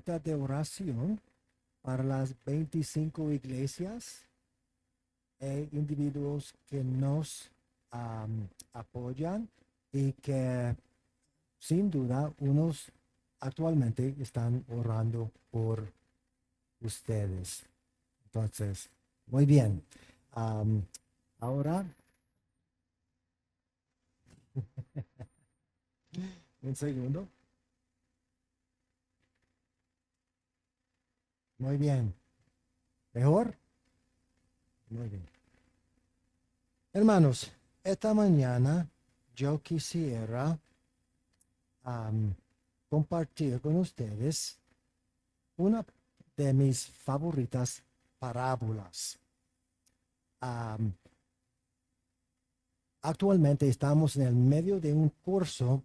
carta de oración para las 25 iglesias e individuos que nos apoyan y que sin duda unos actualmente están orando por ustedes. Entonces, muy bien. Ahora, un segundo. Muy bien. ¿Mejor? Muy bien. Hermanos, esta mañana yo quisiera compartir con ustedes una de mis favoritas parábolas. Actualmente estamos en el medio de un curso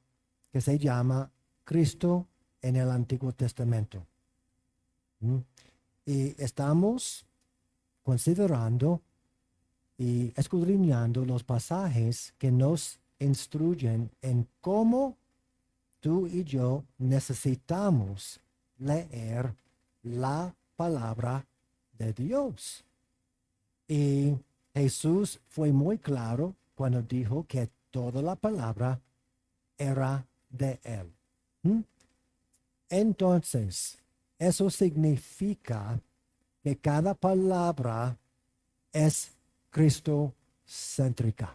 que se llama Cristo en el Antiguo Testamento. Y estamos considerando y escudriñando los pasajes que nos instruyen en cómo tú y yo necesitamos leer la palabra de Dios. Y Jesús fue muy claro cuando dijo que toda la palabra era de Él. Entonces, eso significa que cada palabra es cristocéntrica.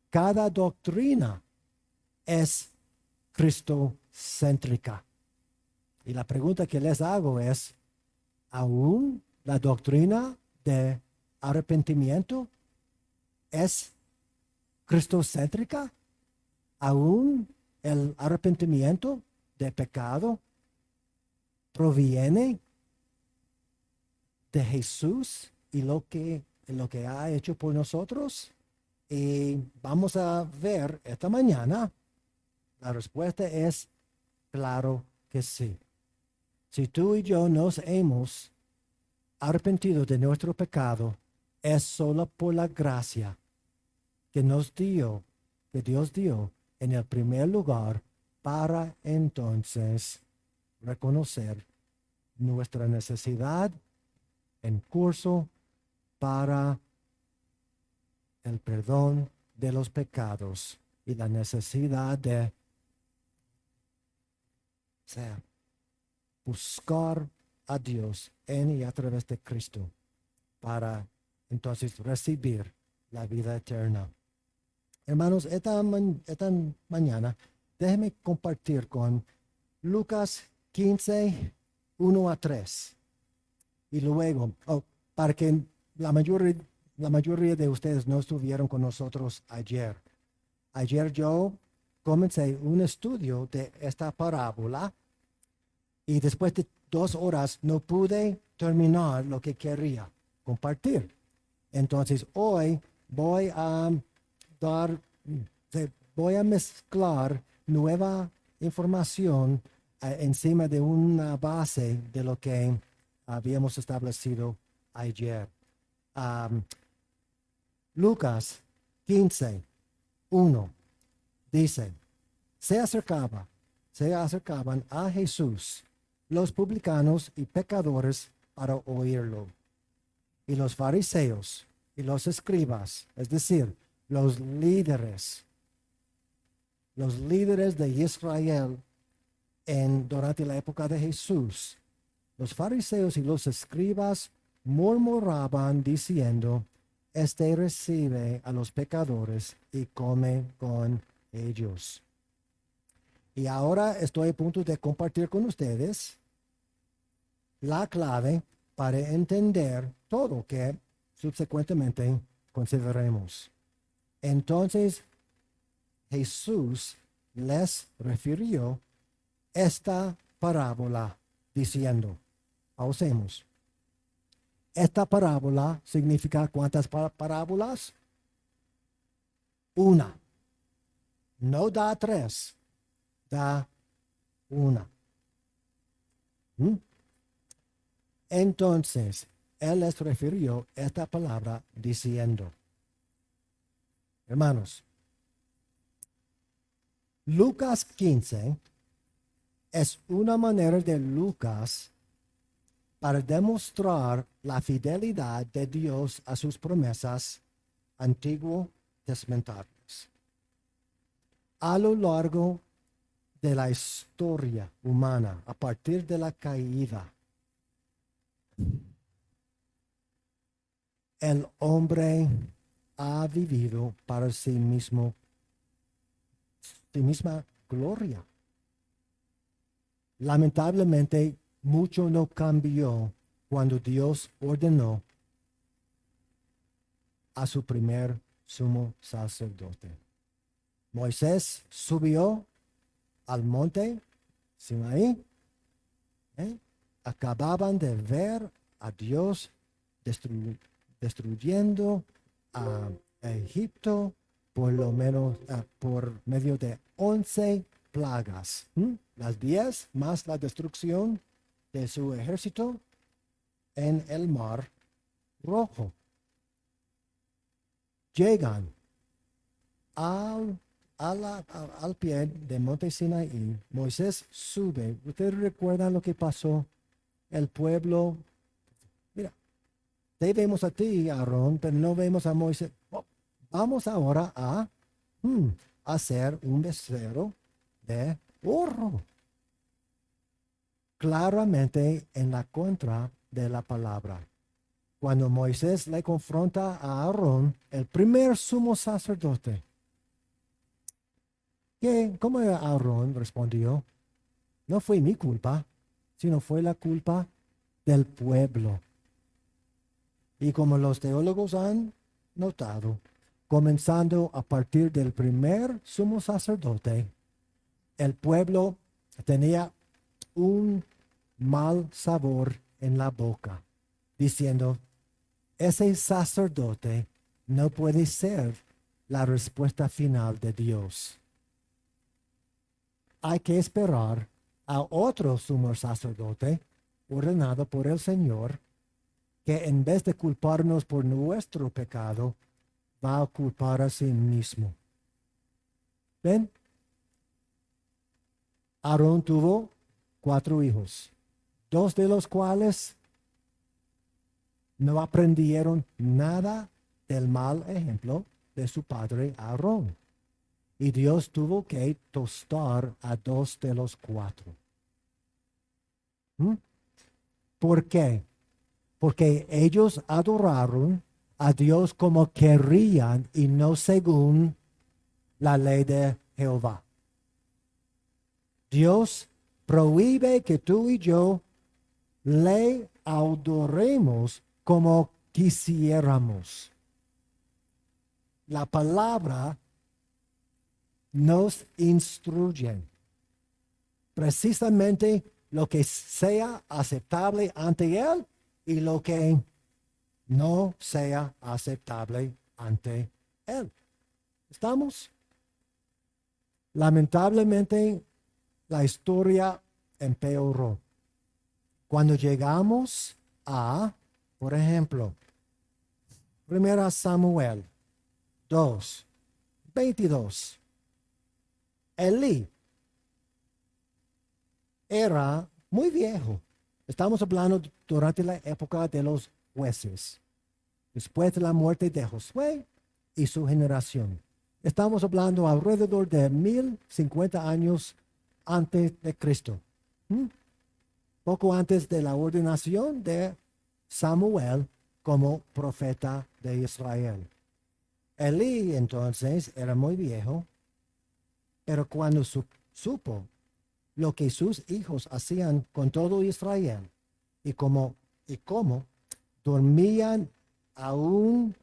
Cada doctrina es cristocéntrica. Y la pregunta que les hago es, ¿aún la doctrina de arrepentimiento es cristocéntrica? ¿Aún el arrepentimiento de pecado proviene de Jesús y lo que ha hecho por nosotros? Y vamos a ver esta mañana, la respuesta es claro que sí. Si tú y yo nos hemos arrepentido de nuestro pecado, es solo por la gracia que Dios dio en el primer lugar para entonces reconocer nuestra necesidad en curso para el perdón de los pecados y la necesidad de buscar a Dios en y a través de Cristo para entonces recibir la vida eterna. Hermanos, esta mañana déjenme compartir con Lucas 15, 1 a 3. Y luego, para que la mayoría de ustedes no estuvieron con nosotros ayer. Ayer yo comencé un estudio de esta parábola y después de 2 horas no pude terminar lo que quería compartir. Entonces hoy voy a mezclar nueva información encima de una base de lo que habíamos establecido ayer. Lucas 15, 1 dice, se acercaban a Jesús los publicanos y pecadores para oírlo. Y los fariseos y los escribas, es decir, los líderes de Israel durante la época de Jesús, los fariseos y los escribas murmuraban diciendo, este recibe a los pecadores y come con ellos. Y ahora estoy a punto de compartir con ustedes la clave para entender todo que subsecuentemente consideremos. Entonces, Jesús les refirió esta parábola diciendo, pausemos. Esta parábola significa ¿cuántas parábolas? Una. No da 3, da una. Entonces, él les refirió esta palabra diciendo, hermanos, Lucas 15 Es una manera de Lucas para demostrar la fidelidad de Dios a sus promesas antiguo testamentarias. A lo largo de la historia humana, a partir de la caída, el hombre ha vivido para sí mismo, sí misma gloria. Lamentablemente, mucho no cambió cuando Dios ordenó a su primer sumo sacerdote. Moisés subió al monte Sinaí. Acababan de ver a Dios destruyendo a Egipto por lo menos por medio de 11 plagas. Las 10 más la destrucción de su ejército en el mar Rojo. Llegan al pie de Monte Sinaí. Moisés sube. ¿Ustedes recuerdan lo que pasó? El pueblo, mira, te vemos a ti, Aarón, pero no vemos a Moisés. Vamos ahora a hacer un becerro de oro. Claramente en la contra de la palabra. Cuando Moisés le confronta a Aarón, el primer sumo sacerdote, ¿cómo Aarón respondió? No fue mi culpa, sino fue la culpa del pueblo. Y como los teólogos han notado, comenzando a partir del primer sumo sacerdote, el pueblo tenía un mal sabor en la boca, diciendo, ese sacerdote no puede ser la respuesta final de Dios. Hay que esperar a otro sumo sacerdote ordenado por el Señor, que en vez de culparnos por nuestro pecado, va a culpar a sí mismo. ¿Ven? Aarón tuvo 4 hijos, 2 de los cuales no aprendieron nada del mal ejemplo de su padre Aarón. Y Dios tuvo que tostar a 2 de los 4. ¿Por qué? Porque ellos adoraron a Dios como querían y no según la ley de Jehová. Dios prohíbe que tú y yo le adoremos como quisiéramos. La palabra nos instruye precisamente lo que sea aceptable ante Él y lo que no sea aceptable ante Él. ¿Estamos? Lamentablemente, la historia empeoró. Cuando llegamos a, por ejemplo, 1 Samuel 2, 22. Elí era muy viejo. Estamos hablando durante la época de los jueces, después de la muerte de Josué y su generación. Estamos hablando alrededor de 1050 años antes de Cristo. Poco antes de la ordenación de Samuel como profeta de Israel. Elí entonces era muy viejo, pero cuando supo lo que sus hijos hacían con todo Israel y cómo dormían aún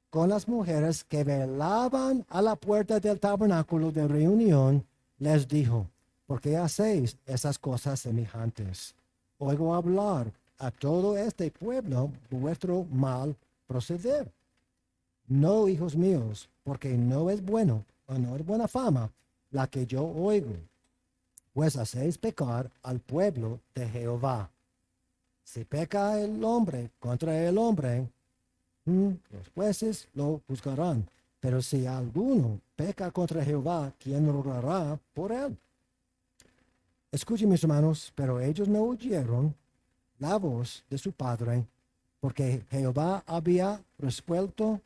con las mujeres que velaban a la puerta del tabernáculo de reunión, les dijo, ¿por qué hacéis esas cosas semejantes? Oigo hablar a todo este pueblo vuestro mal proceder. No, hijos míos, porque no es bueno, o no es buena fama la que yo oigo, pues hacéis pecar al pueblo de Jehová. Si peca el hombre contra el hombre, los jueces lo juzgarán. Pero si alguno peca contra Jehová, ¿quién rogará por él? Escuchen mis hermanos, pero ellos no oyeron la voz de su padre, porque Jehová había resuelto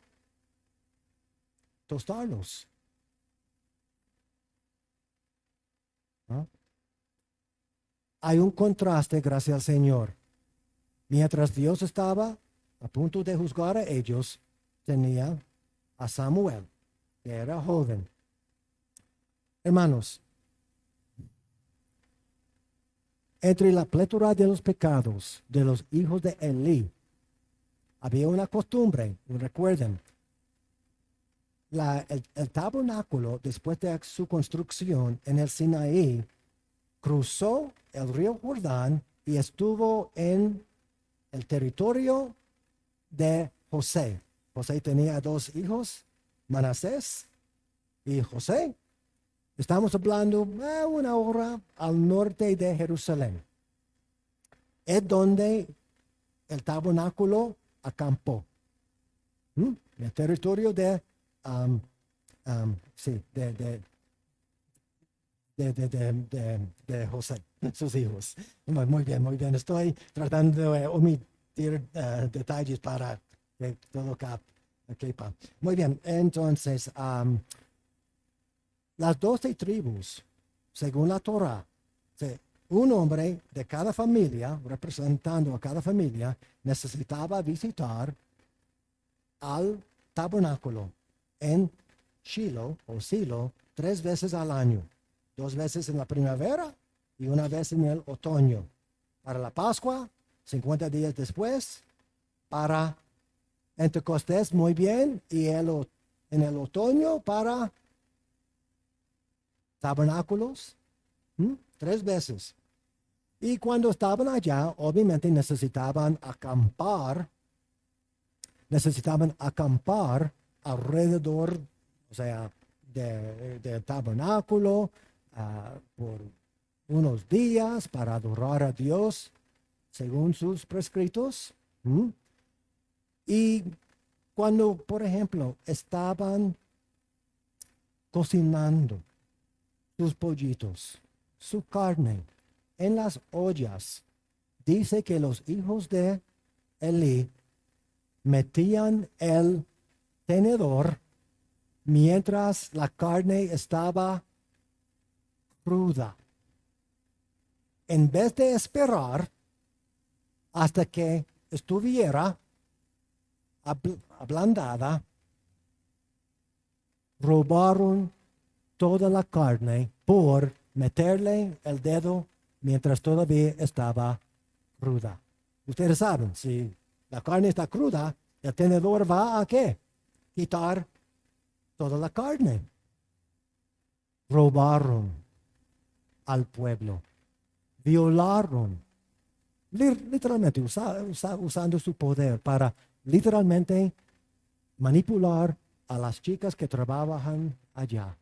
tostarlos. ¿No? Hay un contraste, gracias al Señor. Mientras Dios estaba a punto de juzgar a ellos, tenía a Samuel, que era joven. Hermanos, entre la plétora de los pecados de los hijos de Elí, había una costumbre, recuerden, el tabernáculo, después de su construcción en el Sinaí, cruzó el río Jordán y estuvo en el territorio de José. José tenía dos hijos, Manasés y José. Estamos hablando de una hora al norte de Jerusalén. Es donde el tabernáculo acampó. El territorio de, sí, de José, sus hijos. Muy bien, muy bien. Estoy tratando de omitir detalles para que todo quepa. Muy bien, entonces, las 12 tribus, según la Torah, un hombre de cada familia, representando a cada familia, necesitaba visitar al tabernáculo en Shiloh o Silo 3 veces al año. 2 veces en la primavera y una vez en el otoño. Para la Pascua, 50 días después. Para Pentecostés, muy bien. Y en el otoño para tabernáculos, 3 veces. Y cuando estaban allá, obviamente necesitaban acampar alrededor, o sea, del tabernáculo por unos días para adorar a Dios según sus prescritos. Y cuando, por ejemplo, estaban cocinando sus pollitos, su carne en las ollas, dice que los hijos de Elí metían el tenedor mientras la carne estaba cruda. En vez de esperar hasta que estuviera ablandada, robaron toda la carne por meterle el dedo mientras todavía estaba cruda. Ustedes saben, si la carne está cruda, el tenedor va a ¿qué? Quitar toda la carne. Robaron al pueblo, violaron, literalmente usando su poder para literalmente manipular a las chicas que trabajan allá,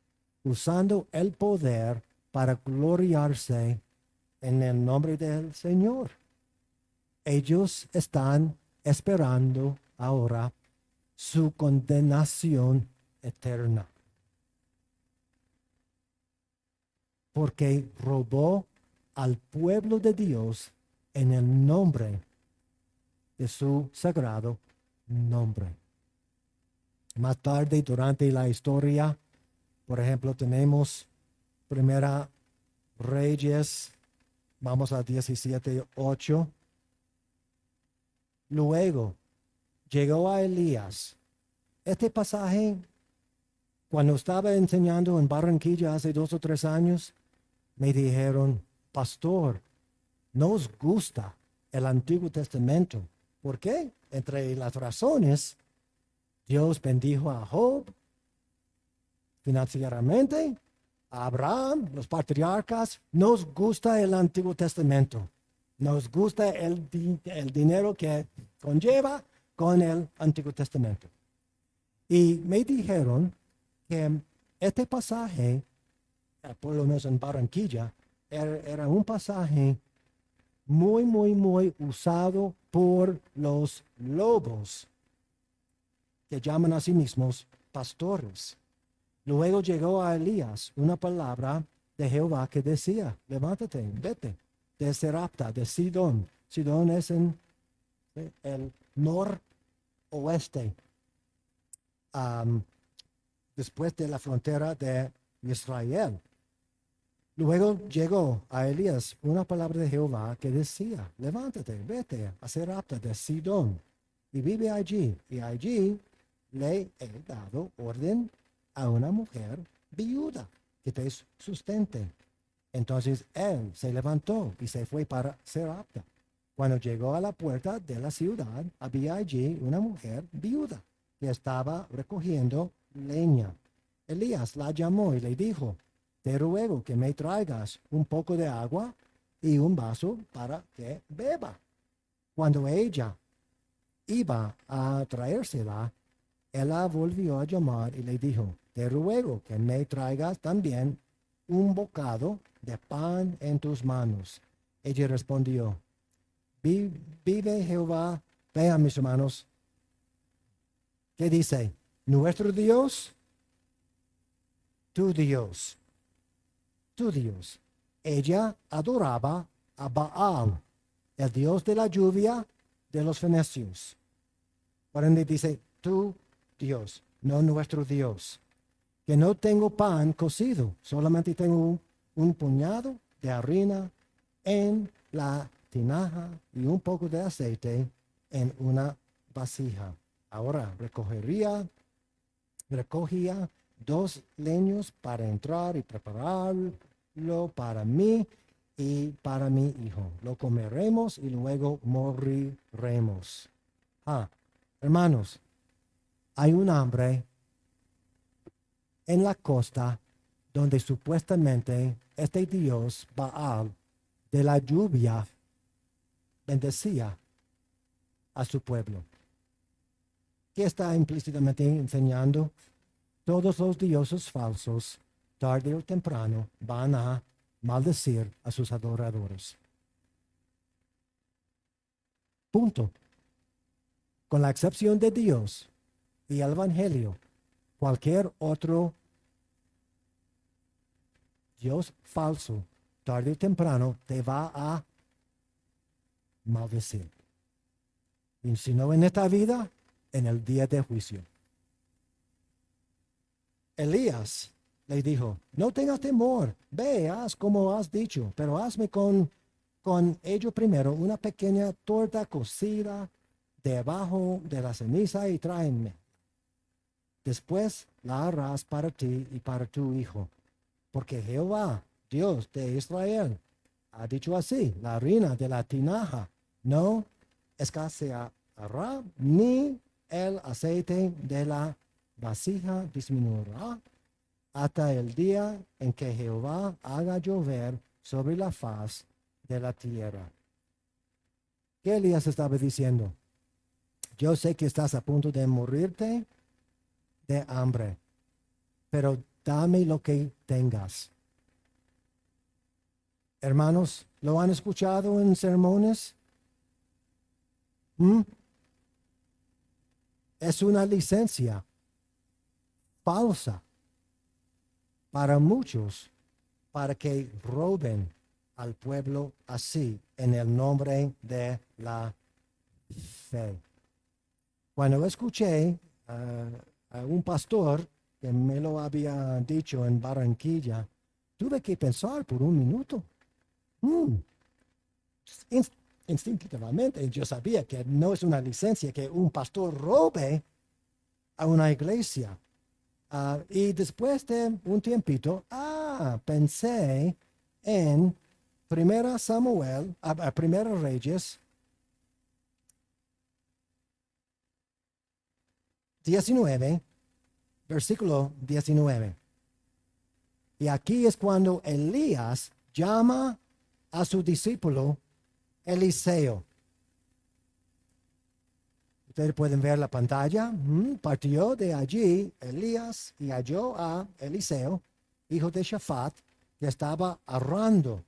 usando el poder para gloriarse en el nombre del Señor. Ellos están esperando ahora su condenación eterna, porque robó al pueblo de Dios en el nombre de su sagrado nombre. Más tarde, durante la historia, por ejemplo, tenemos Primera Reyes, vamos a 17:8. Luego llegó a Elías. Este pasaje, cuando estaba enseñando en Barranquilla hace 2 o 3 años, me dijeron, pastor, nos gusta el Antiguo Testamento. ¿Por qué? Entre las razones, Dios bendijo a Job financieramente, a Abraham, los patriarcas. Nos gusta el Antiguo Testamento. Nos gusta el dinero que conlleva con el Antiguo Testamento. Y me dijeron que este pasaje, por lo menos en Barranquilla, era un pasaje muy, muy, muy usado por los lobos, que llaman a sí mismos pastores. Luego llegó a Elías una palabra de Jehová que decía, levántate, vete, de Serapta, de Sidón. Sidón es en el noroeste, después de la frontera de Israel. Luego llegó a Elías una palabra de Jehová que decía, levántate, vete a Serapta de Sidón y vive allí. Y allí le he dado orden a una mujer viuda que te sustente. Entonces él se levantó y se fue para Serapta. Cuando llegó a la puerta de la ciudad, había allí una mujer viuda que estaba recogiendo leña. Elías la llamó y le dijo, te ruego que me traigas un poco de agua y un vaso para que beba. Cuando ella iba a traérsela, él la volvió a llamar y le dijo, te ruego que me traigas también un bocado de pan en tus manos. Ella respondió, vive Jehová. Vean, mis hermanos, ¿qué dice? Nuestro Dios, tu Dios. Tu Dios. Ella adoraba a Baal, el dios de la lluvia de los fenicios. Por ende dice, tu Dios, no nuestro Dios. Que no tengo pan cocido, solamente tengo un puñado de harina en la tinaja y un poco de aceite en una vasija. Ahora recogía 2 leños para entrar y prepararlo para mí y para mi hijo. Lo comeremos y luego moriremos. Hermanos, hay un hambre en la costa donde supuestamente este Dios Baal de la lluvia bendecía a su pueblo. ¿Qué está implícitamente enseñando? Todos los dioses falsos, tarde o temprano, van a maldecir a sus adoradores. Punto. Con la excepción de Dios y el Evangelio, cualquier otro Dios falso, tarde o temprano, te va a maldecir. Y si no en esta vida, en el día de juicio. Elías le dijo, no tengas temor, ve, haz como has dicho, pero hazme con ello primero una pequeña torta cocida debajo de la ceniza y tráeme. Después la harás para ti y para tu hijo, porque Jehová, Dios de Israel, ha dicho así, la harina de la tinaja no escaseará, ni el aceite de la vasija disminuirá hasta el día en que Jehová haga llover sobre la faz de la tierra. ¿Qué Elías estaba diciendo? Yo sé que estás a punto de morirte de hambre, pero dame lo que tengas. Hermanos, ¿lo han escuchado en sermones? Es una licencia falsa para muchos, para que roben al pueblo así en el nombre de la fe. Cuando escuché a un pastor que me lo había dicho en Barranquilla, tuve que pensar por un minuto. Instintivamente yo sabía que no es una licencia que un pastor robe a una iglesia. Y después de un tiempito, pensé en Primera Reyes 19, versículo 19. Y aquí es cuando Elías llama a su discípulo Eliseo. Ustedes pueden ver la pantalla. Partió de allí Elías y halló a Eliseo, hijo de Shafat, que estaba arando.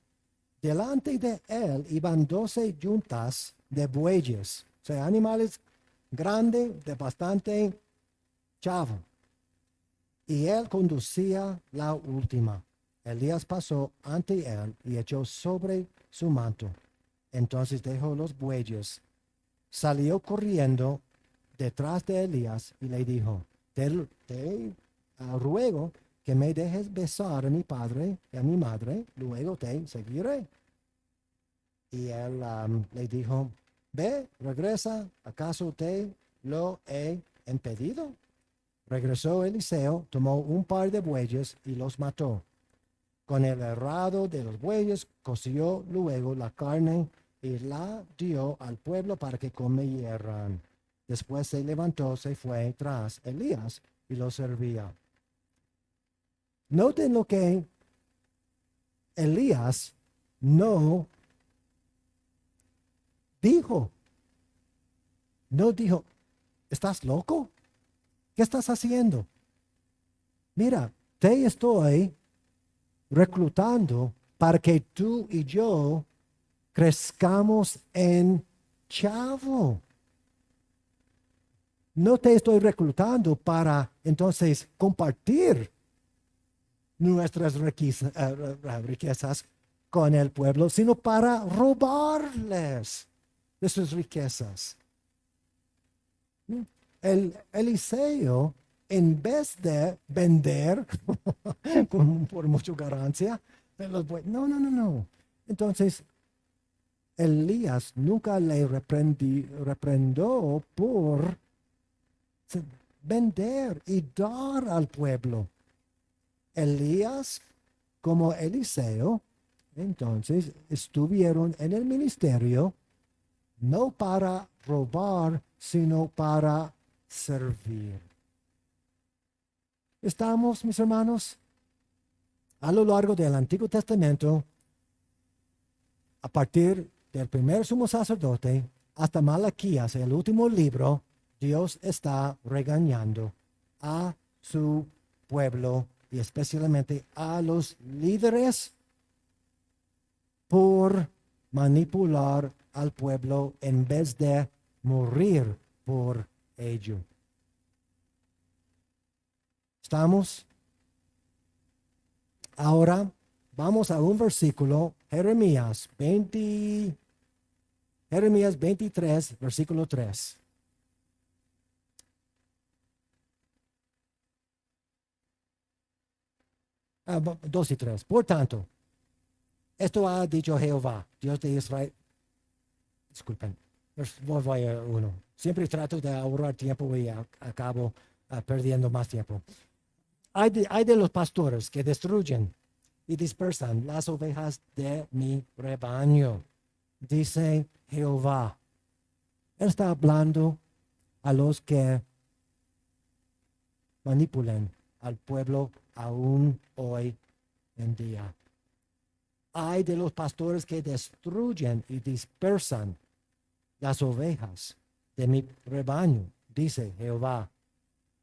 Delante de él iban 12 yuntas de bueyes, o sea, animales grandes, de bastante chavo. Y él conducía la última. Elías pasó ante él y echó sobre su manto. Entonces dejó los bueyes, salió corriendo detrás de Elías y le dijo, te ruego que me dejes besar a mi padre y a mi madre, luego te seguiré. Y él le dijo, ve, regresa, ¿acaso te lo he impedido? Regresó Eliseo, tomó un par de bueyes y los mató. Con el herrado de los bueyes coció luego la carne y la dio al pueblo para que comieran. Después se levantó, se fue tras Elías y lo servía. Noten lo que Elías no dijo. No dijo, ¿estás loco? ¿Qué estás haciendo? Mira, te estoy reclutando para que tú y yo crezcamos en chavo. No te estoy reclutando para entonces compartir nuestras riquezas con el pueblo, sino para robarles de sus riquezas. El Eliseo, en vez de vender por mucha ganancia, no. Entonces, Elías nunca le reprendió por vender y dar al pueblo. Elías, como Eliseo, entonces estuvieron en el ministerio no para robar, sino para servir. Estamos, mis hermanos, a lo largo del Antiguo Testamento, a partir del primer sumo sacerdote hasta Malaquías, el último libro, Dios está regañando a su pueblo y especialmente a los líderes por manipular al pueblo en vez de morir por ello. ¿Estamos? Ahora vamos a un versículo, Jeremías 23, versículo 3. 2 y 3. Por tanto, esto ha dicho Jehová, Dios de Israel. Disculpen, voy a uno. Siempre trato de ahorrar tiempo y acabo perdiendo más tiempo. Hay de los pastores que destruyen y dispersan las ovejas de mi rebaño, dice Jehová. Él está hablando a los que manipulan al pueblo aún hoy en día. Hay de los pastores que destruyen y dispersan las ovejas de mi rebaño, dice Jehová.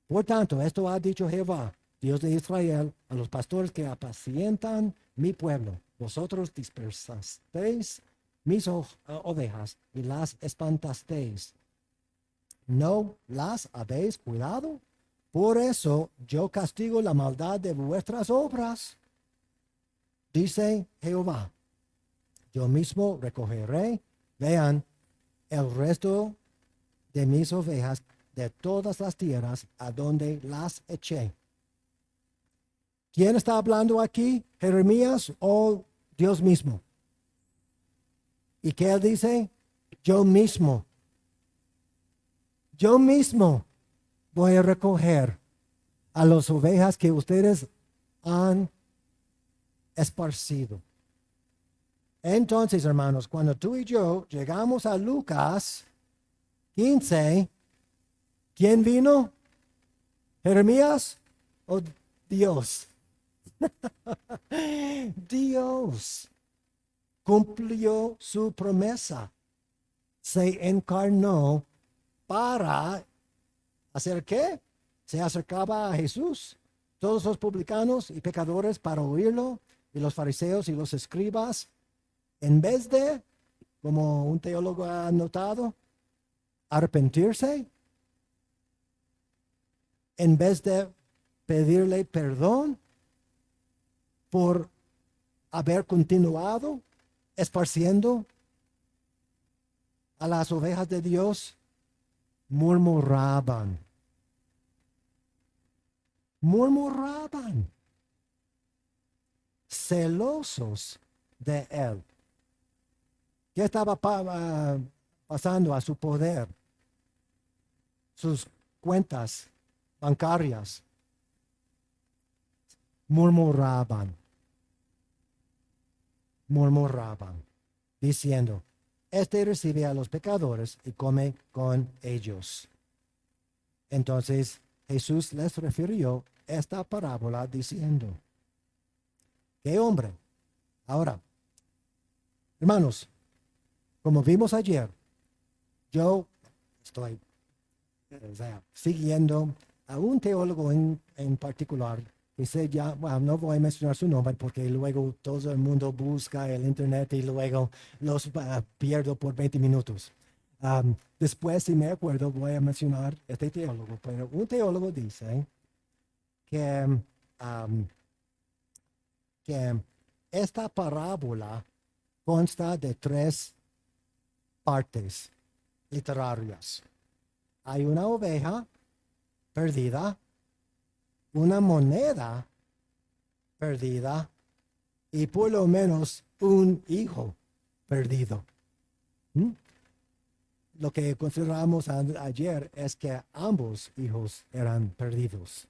Por tanto, esto ha dicho Jehová, Dios de Israel, a los pastores que apacientan mi pueblo. Vosotros dispersasteis mis ovejas y las espantasteis. ¿No las habéis cuidado? Por eso yo castigo la maldad de vuestras obras, dice Jehová. Yo mismo recogeré, vean, el resto de mis ovejas de todas las tierras a donde las eché. ¿Quién está hablando aquí? ¿Jeremías o Dios mismo? ¿Y qué él dice? Yo mismo voy a recoger a las ovejas que ustedes han esparcido. Entonces, hermanos, cuando tú y yo llegamos a Lucas 15, ¿quién vino? ¿Jeremías o Dios? Dios cumplió su promesa. Se encarnó para hacer qué? Se acercaba a Jesús. Todos los publicanos y pecadores para oírlo, y los fariseos y los escribas, en vez de, como un teólogo ha notado, arrepentirse, en vez de pedirle perdón, por haber continuado esparciendo a las ovejas de Dios, murmuraban. Murmuraban, celosos de él. ¿Qué estaba pasando a su poder? Sus cuentas bancarias. Murmuraban, diciendo, este recibe a los pecadores y come con ellos. Entonces Jesús les refirió esta parábola diciendo, ¿qué hombre? Ahora, hermanos, como vimos ayer, yo estoy siguiendo a un teólogo en particular, que se llama, bueno, no voy a mencionar su nombre porque luego todo el mundo busca el internet y luego los pierdo por 20 minutos. Después, si me acuerdo, voy a mencionar este teólogo, pero un teólogo dice que esta parábola consta de 3 partes literarias. Hay una oveja perdida, una moneda perdida y por lo menos un hijo perdido. Lo que consideramos ayer es que ambos hijos eran perdidos.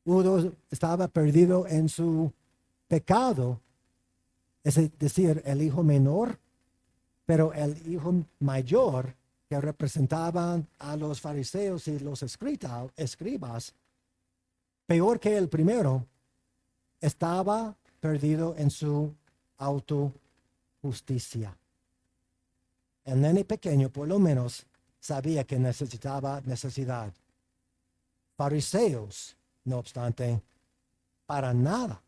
Uno estaba perdido en su pecado, es decir, el hijo menor, pero el hijo mayor, que representaban a los fariseos y los escribas, peor que el primero, estaba perdido en su autojusticia. El nene pequeño, por lo menos, sabía que necesitaba necesidad. Fariseos, no obstante, para nada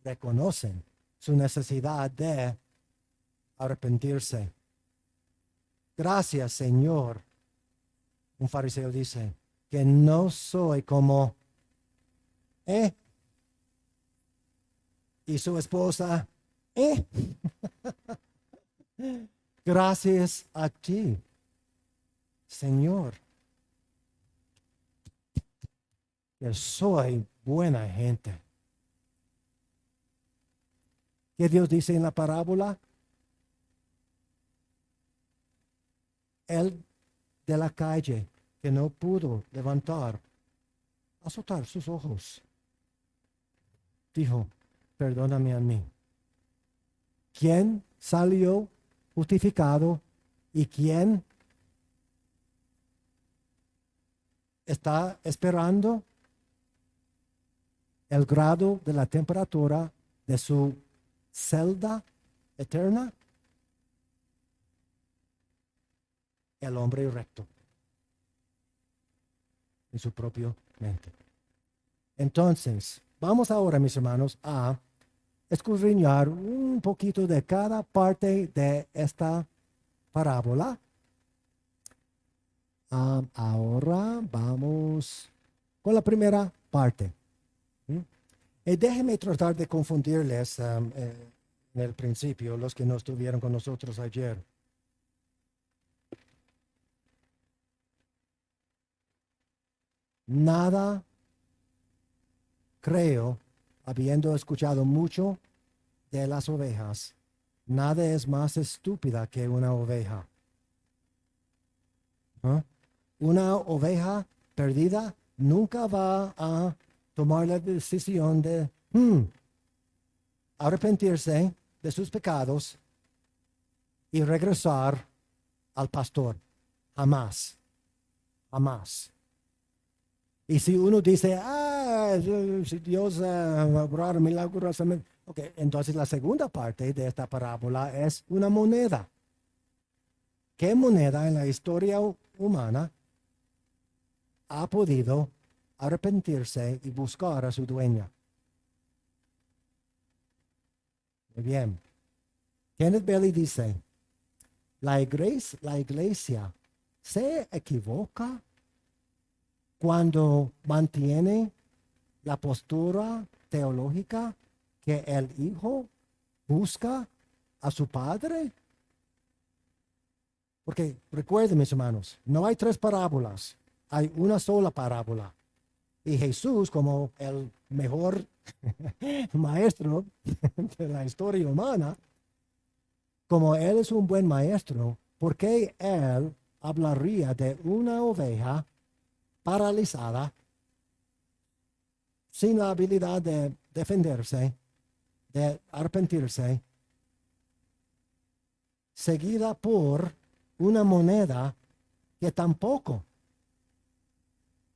reconocen su necesidad de arrepentirse. Gracias, Señor. Un fariseo dice que no soy como y su esposa Gracias a ti, Señor, que soy buena gente. ¿Qué Dios dice en la parábola? El de la calle que no pudo levantar, azotar sus ojos, dijo, perdóname a mí. ¿Quién salió justificado y quién está esperando el grado de la temperatura de su celda eterna? El hombre recto en su propia mente. Entonces, vamos ahora, mis hermanos, a escudriñar un poquito de cada parte de esta parábola. Ahora vamos con la primera parte. Déjenme tratar de confundirles en el principio, los que no estuvieron con nosotros ayer. Nada, creo, habiendo escuchado mucho de las ovejas, nada es más estúpida que una oveja. Una oveja perdida nunca va a tomar la decisión de arrepentirse de sus pecados y regresar al pastor. Jamás. Jamás. Y si uno dice, si Dios obrar milagrosamente, entonces la segunda parte de esta parábola es una moneda. ¿Qué moneda en la historia humana ha podido arrepentirse y buscar a su dueña? Muy bien. Kenneth Bailey dice, la iglesia se equivoca cuando mantiene la postura teológica que el hijo busca a su padre? Porque recuerden, mis hermanos, no hay tres parábolas, hay una sola parábola. Y Jesús, como el mejor maestro de la historia humana, como Él es un buen maestro, ¿por qué Él hablaría de una oveja paralizada, sin la habilidad de defenderse, de arrepentirse, seguida por una moneda que tampoco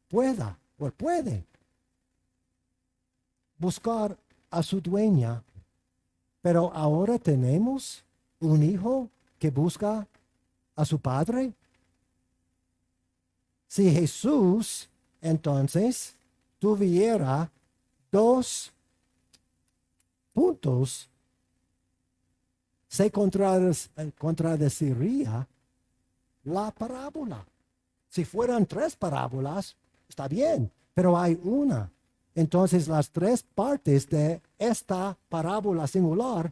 puede buscar a su dueña? Pero ahora tenemos un hijo que busca a su padre. Si Jesús entonces tuviera dos puntos, se contradeciría la parábola. Si fueran tres parábolas, está bien, pero hay una. Entonces las tres partes de esta parábola singular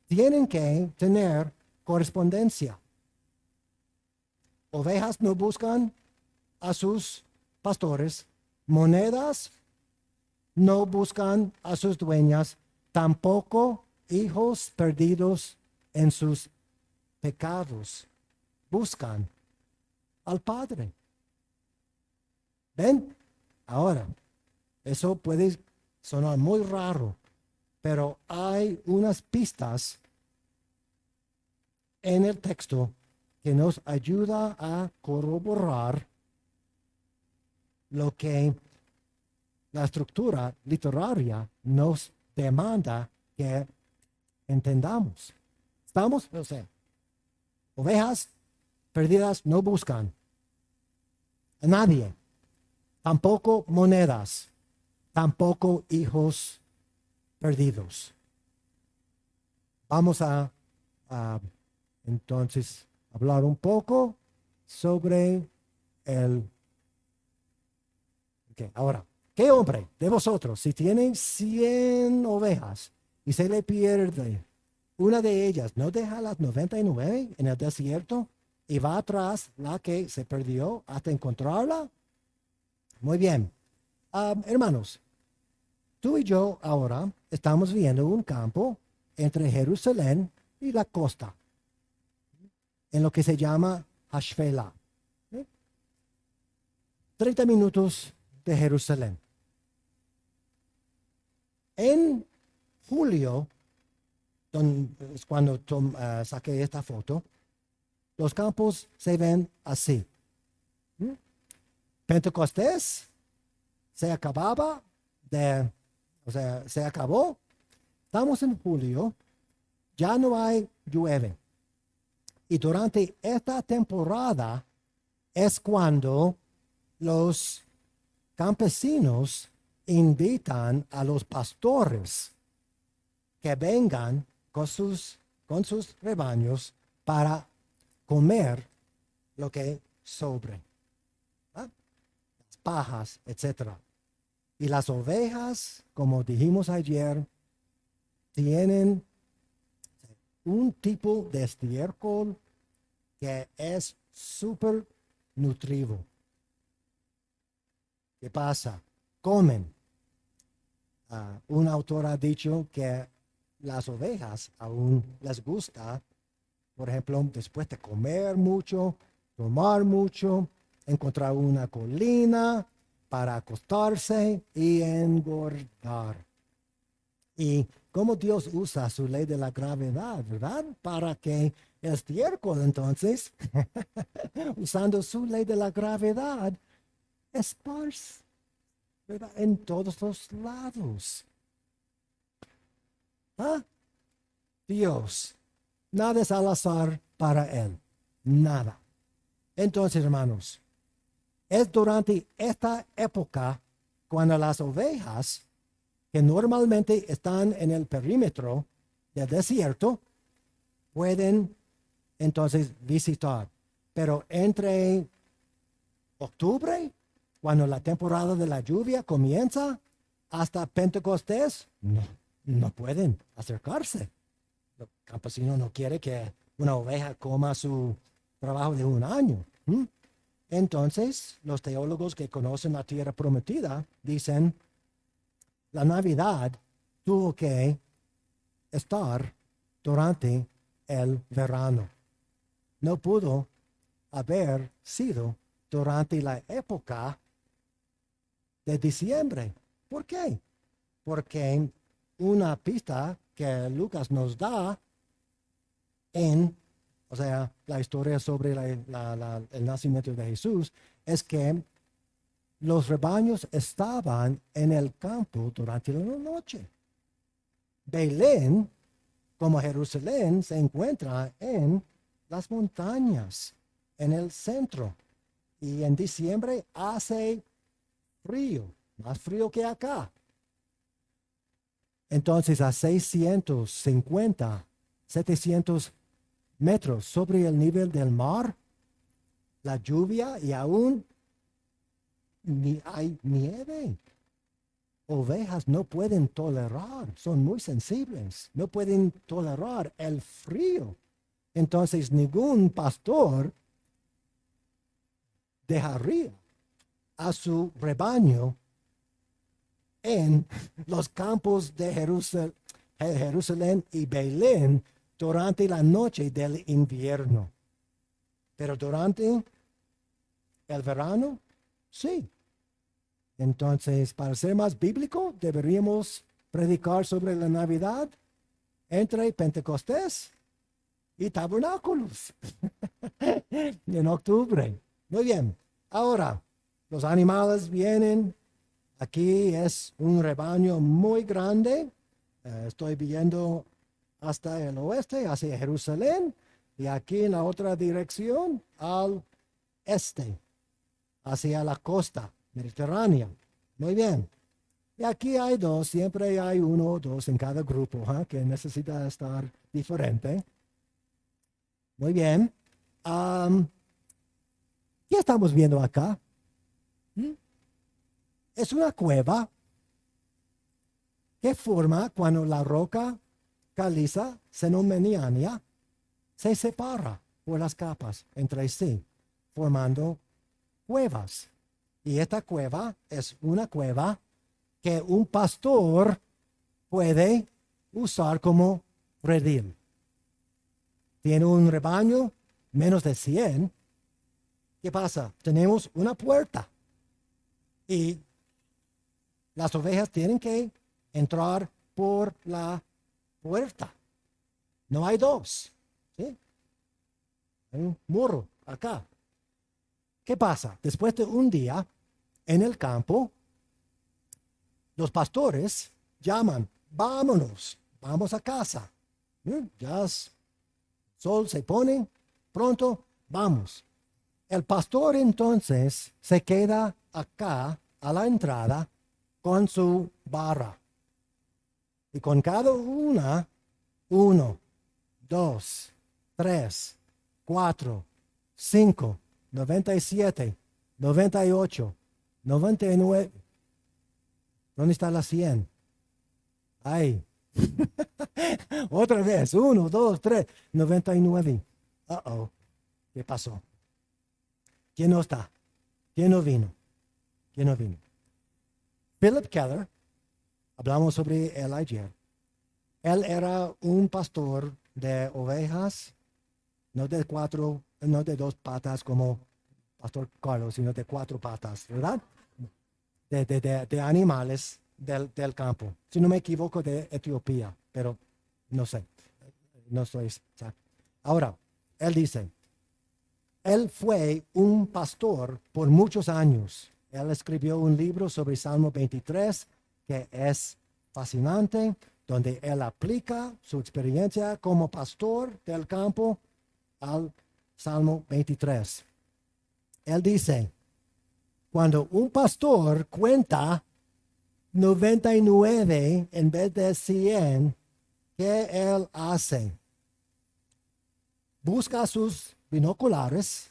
tienen que tener correspondencia. Ovejas no buscan a sus pastores, monedas no buscan a sus dueñas, tampoco hijos perdidos en sus pecados buscan al Padre. ¿Ven? Ahora, eso puede sonar muy raro, pero hay unas pistas en el texto que nos ayuda a corroborar lo que la estructura literaria nos demanda que entendamos. ¿Estamos? O sea, ovejas perdidas no buscan a nadie, tampoco monedas, tampoco hijos perdidos. Vamos a entonces hablar un poco sobre el... Okay, ahora, ¿qué hombre de vosotros, si tiene 100 ovejas y se le pierde una de ellas, no deja las 99 en el desierto y va atrás la que se perdió hasta encontrarla? Muy bien. Hermanos, tú y yo ahora estamos viendo un campo entre Jerusalén y la costa, en lo que se llama Hashfelah. 30 minutos de Jerusalén. En julio, es cuando saqué esta foto, los campos se ven así. Pentecostés se acababa se acabó. Estamos en julio, ya no hay llueve. Y durante esta temporada es cuando los campesinos invitan a los pastores que vengan con sus rebaños para comer lo que sobre, las pajas, etc. Y las ovejas, como dijimos ayer, tienen un tipo de estiércol que es súper nutritivo. ¿Qué pasa? Comen. Un autor ha dicho que las ovejas aún les gusta, por ejemplo, después de comer mucho, tomar mucho, encontrar una colina para acostarse y engordar. Y cómo Dios usa su ley de la gravedad, ¿verdad? Para que el estiércol, entonces, usando su ley de la gravedad, esparce, ¿verdad? En todos los lados. Dios, nada es al azar para Él, nada. Entonces, hermanos, es durante esta época cuando las ovejas, que normalmente están en el perímetro del desierto, pueden entonces visitar. Pero entre octubre, cuando la temporada de la lluvia comienza, hasta Pentecostés, no pueden acercarse. El campesino no quiere que una oveja coma su trabajo de un año. Entonces, los teólogos que conocen la tierra prometida dicen, la Navidad tuvo que estar durante el verano. No pudo haber sido durante la época de diciembre. ¿Por qué? Porque una pista que Lucas nos da o sea, la historia sobre el nacimiento de Jesús, es que los rebaños estaban en el campo durante la noche. Belén, como Jerusalén, se encuentra en las montañas, en el centro. Y en diciembre hace frío, más frío que acá. Entonces, a 650, 700 metros sobre el nivel del mar, la lluvia y aún ni hay nieve. Ovejas no pueden tolerar, son muy sensibles, no pueden tolerar el frío. Entonces, ningún pastor dejaría a su rebaño en los campos de Jerusalén y Belén durante la noche del invierno. Pero durante el verano, sí. Entonces, para ser más bíblico, deberíamos predicar sobre la Navidad entre Pentecostés y Tabernáculos en octubre. Muy bien. Ahora, los animales vienen. Aquí es un rebaño muy grande. Estoy viendo hasta el oeste, hacia Jerusalén, y aquí en la otra dirección, al este, hacia la costa mediterránea. Muy bien. Y aquí hay dos, siempre hay uno o dos en cada grupo, que necesita estar diferente. Muy bien. ¿Qué estamos viendo acá? Es una cueva que forma cuando la roca caliza cenomaniana se separa por las capas entre sí, formando cuevas. Y esta cueva es una cueva que un pastor puede usar como redil. Tiene un rebaño, menos de 100. ¿Qué pasa? Tenemos una puerta y las ovejas tienen que entrar por la puerta. No hay dos. ¿Sí? Hay un muro acá. ¿Qué pasa? Después de un día en el campo, los pastores llaman, vámonos, vamos a casa. Ya el sol se pone, pronto, vamos. El pastor entonces se queda acá a la entrada con su barra. Y con cada una, 1, 2, 3, 4, 5, 97, 98, 99. ¿Dónde está la 100? Ahí. Otra vez. 1, 2, 3, 99. ¿Qué pasó? ¿Quién no está? ¿Quién no vino? ¿Quién no vino? Philip Keller, hablamos sobre él ayer. Él era un pastor de ovejas, no de 2 patas como Pastor Carlos, sino de 4 patas, ¿verdad? De animales del campo. Si no me equivoco, de Etiopía, pero no sé. No estoy exacto. Ahora, él dice, él fue un pastor por muchos años. Él escribió un libro sobre Salmo 23 que es fascinante, donde él aplica su experiencia como pastor del campo al Salmo 23. Él dice, cuando un pastor cuenta 99 en vez de 100, ¿qué él hace? Busca sus binoculares,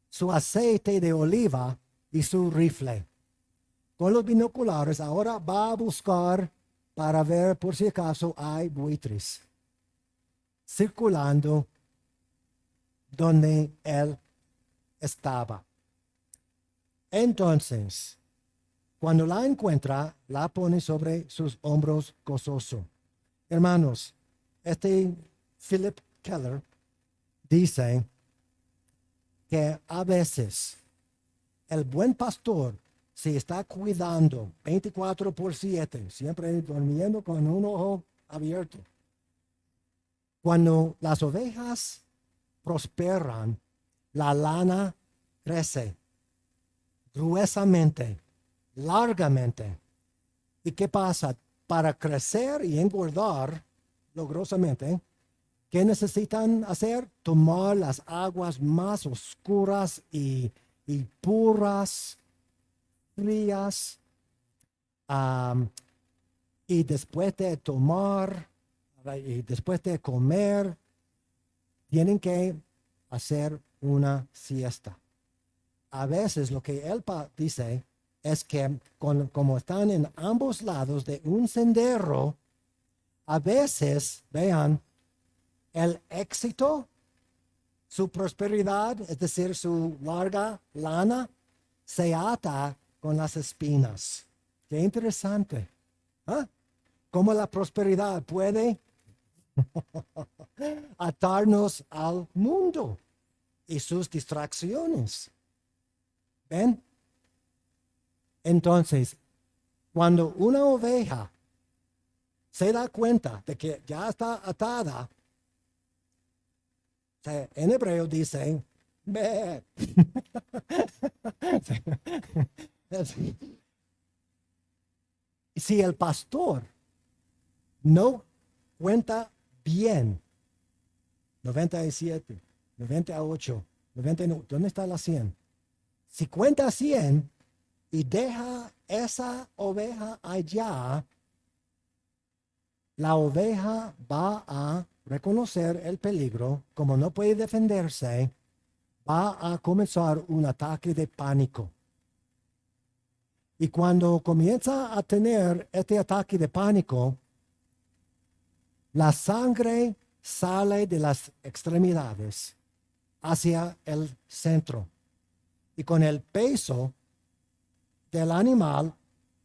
su aceite de oliva y su rifle. con los binoculares, ahora va a buscar para ver por si acaso hay buitres circulando donde él estaba. Entonces, cuando la encuentra, la pone sobre sus hombros gozoso. Hermanos, Philip Keller dice que a veces el buen pastor se está cuidando 24/7, siempre durmiendo con un ojo abierto. Cuando las ovejas prosperan, la lana crece gruesamente, largamente. ¿Y qué pasa? Para crecer y engordar logrosamente, ¿qué necesitan hacer? Tomar las aguas más oscuras y puras, frías, y después de tomar y después de comer, tienen que hacer una siesta. A veces lo que él dice es que como están en ambos lados de un sendero, a veces, vean, el éxito, su prosperidad, es decir, su larga lana, se ata con las espinas. Qué interesante. ¿Ah? Cómo la prosperidad puede atarnos al mundo y sus distracciones. ¿Ven? Entonces, cuando una oveja se da cuenta de que ya está atada, en hebreo dicen, ve. Si el pastor no cuenta bien, 97, 98, 99, ¿dónde está la 100? Si cuenta 100 y deja esa oveja allá, la oveja va a reconocer el peligro, como no puede defenderse, va a comenzar un ataque de pánico. Y cuando comienza a tener este ataque de pánico, la sangre sale de las extremidades hacia el centro. Y con el peso del animal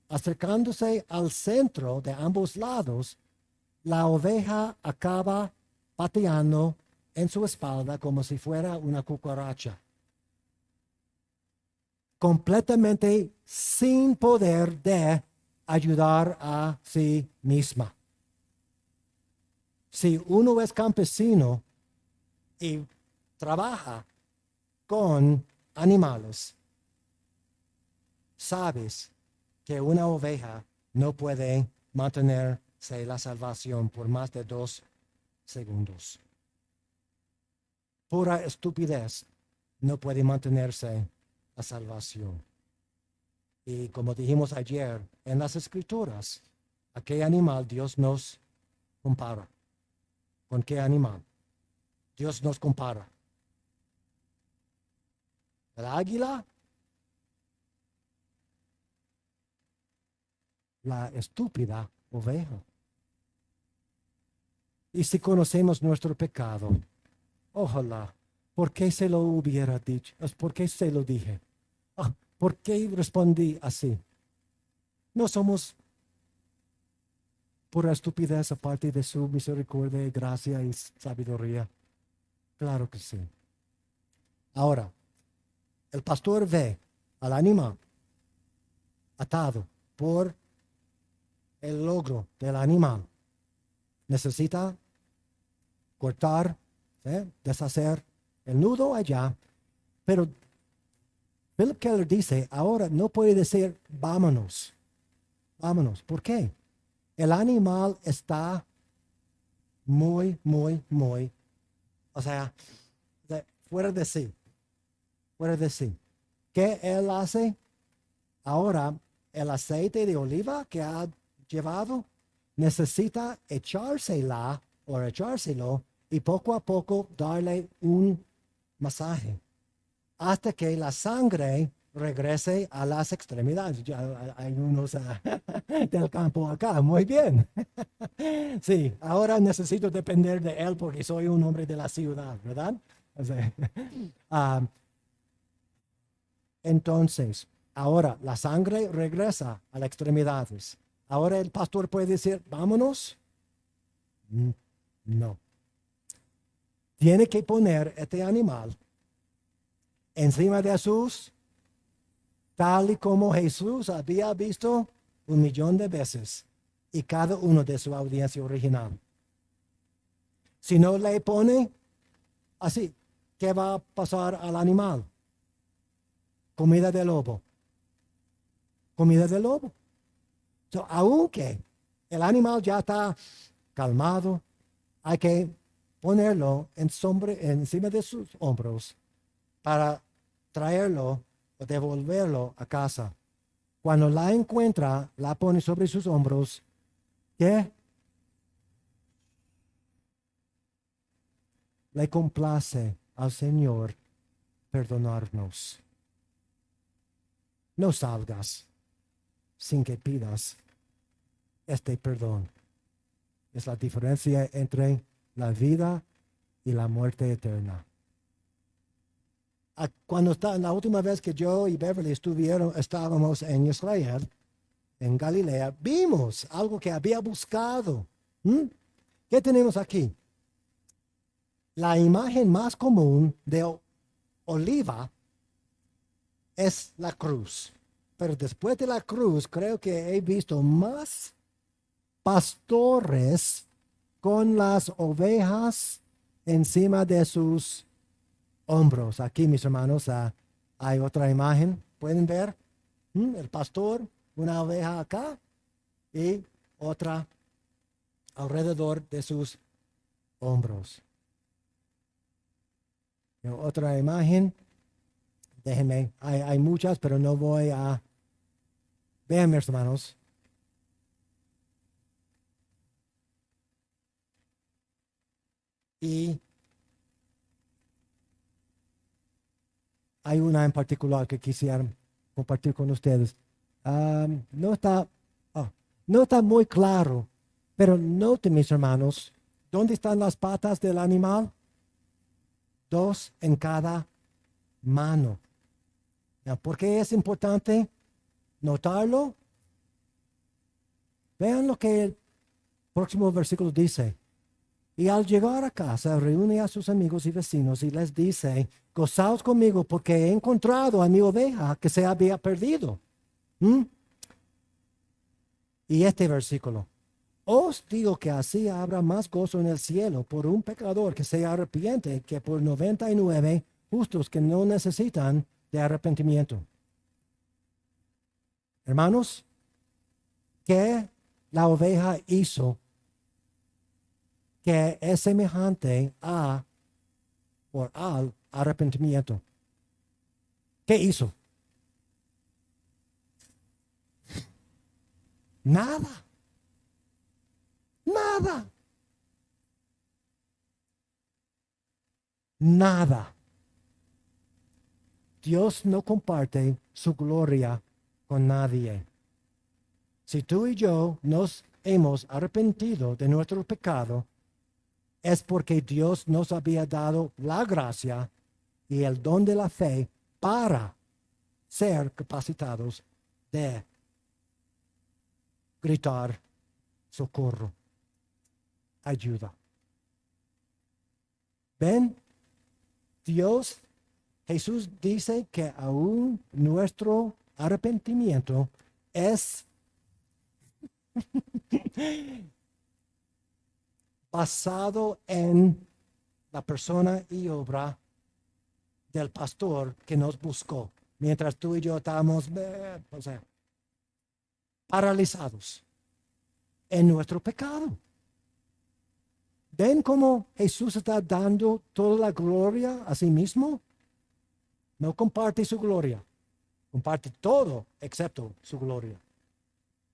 acercándose al centro de ambos lados, la oveja acaba pateando en su espalda como si fuera una cucaracha, completamente sin poder de ayudar a sí misma. Si uno es campesino y trabaja con animales, sabes que una oveja no puede mantenerse la salvación por más de 2 segundos. Pura estupidez, no puede mantenerse la salvación. Y como dijimos ayer, en las Escrituras, ¿a qué animal Dios nos compara? ¿Con qué animal Dios nos compara? ¿El águila? La estúpida oveja. Y si conocemos nuestro pecado, ojalá, ¿por qué se lo hubiera dicho? ¿Por qué se lo dije? ¿Por qué respondí así? No somos pura estupidez aparte de su misericordia, gracia y sabiduría. Claro que sí. Ahora, el pastor ve al animal atado por el logro del animal. Necesita cortar, deshacer el nudo allá, pero Philip Keller dice, ahora no puede decir, vámonos. Vámonos. ¿Por qué? El animal está muy, o sea, fuera de sí. Fuera de sí. ¿Qué él hace? Ahora, el aceite de oliva que ha llevado necesita echárselo y poco a poco darle un masaje hasta que la sangre regrese a las extremidades. Ya hay unos del campo acá, muy bien. Sí, ahora necesito depender de él porque soy un hombre de la ciudad, ¿verdad? O sea, ah, entonces, ahora la sangre regresa a las extremidades. Ahora el pastor puede decir, vámonos. No. Tiene que poner este animal encima de Jesús, tal y como Jesús había visto 1,000,000 de veces y cada uno de su audiencia original. Si no le pone así, ¿qué va a pasar al animal? Comida de lobo. Comida de lobo. So, aunque el animal ya está calmado, hay que ponerlo encima de sus hombros para traerlo o devolverlo a casa. Cuando la encuentra, la pone sobre sus hombros. ¿Qué? Le complace al Señor perdonarnos. No salgas sin que pidas este perdón. Es la diferencia entre la vida y la muerte eterna. Cuando la última vez que yo y Beverly estábamos en Israel, en Galilea, vimos algo que había buscado. ¿Qué tenemos aquí? La imagen más común de oliva es la cruz. Pero después de la cruz, creo que he visto más pastores con las ovejas encima de sus hombros. Aquí, mis hermanos, hay otra imagen. ¿Pueden ver? El pastor, una oveja acá y otra alrededor de sus hombros. Otra imagen. Déjenme, hay muchas, pero no voy a... Vean, mis hermanos. Y hay una en particular que quisiera compartir con ustedes. No está, no está muy claro, pero noten, mis hermanos, ¿dónde están las patas del animal? 2 en cada mano. ¿Por qué es importante notarlo? Vean lo que el próximo versículo dice. Y al llegar a casa, reúne a sus amigos y vecinos y les dice, gozaos conmigo porque he encontrado a mi oveja que se había perdido. Y este versículo, os digo que así habrá más gozo en el cielo por un pecador que se arrepiente que por 99 justos que no necesitan de arrepentimiento. Hermanos, ¿qué la oveja hizo que es semejante a o al arrepentimiento? ¿Qué hizo? Nada. Nada. Nada. Dios no comparte su gloria con nadie. Si tú y yo nos hemos arrepentido de nuestro pecado, es porque Dios nos había dado la gracia y el don de la fe para ser capacitados de gritar socorro, ayuda. ¿Ven? Jesús dice que aún nuestro arrepentimiento es basado en la persona y obra del pastor que nos buscó, mientras tú y yo estábamos paralizados en nuestro pecado. ¿Ven cómo Jesús está dando toda la gloria a sí mismo? No comparte su gloria, comparte todo excepto su gloria.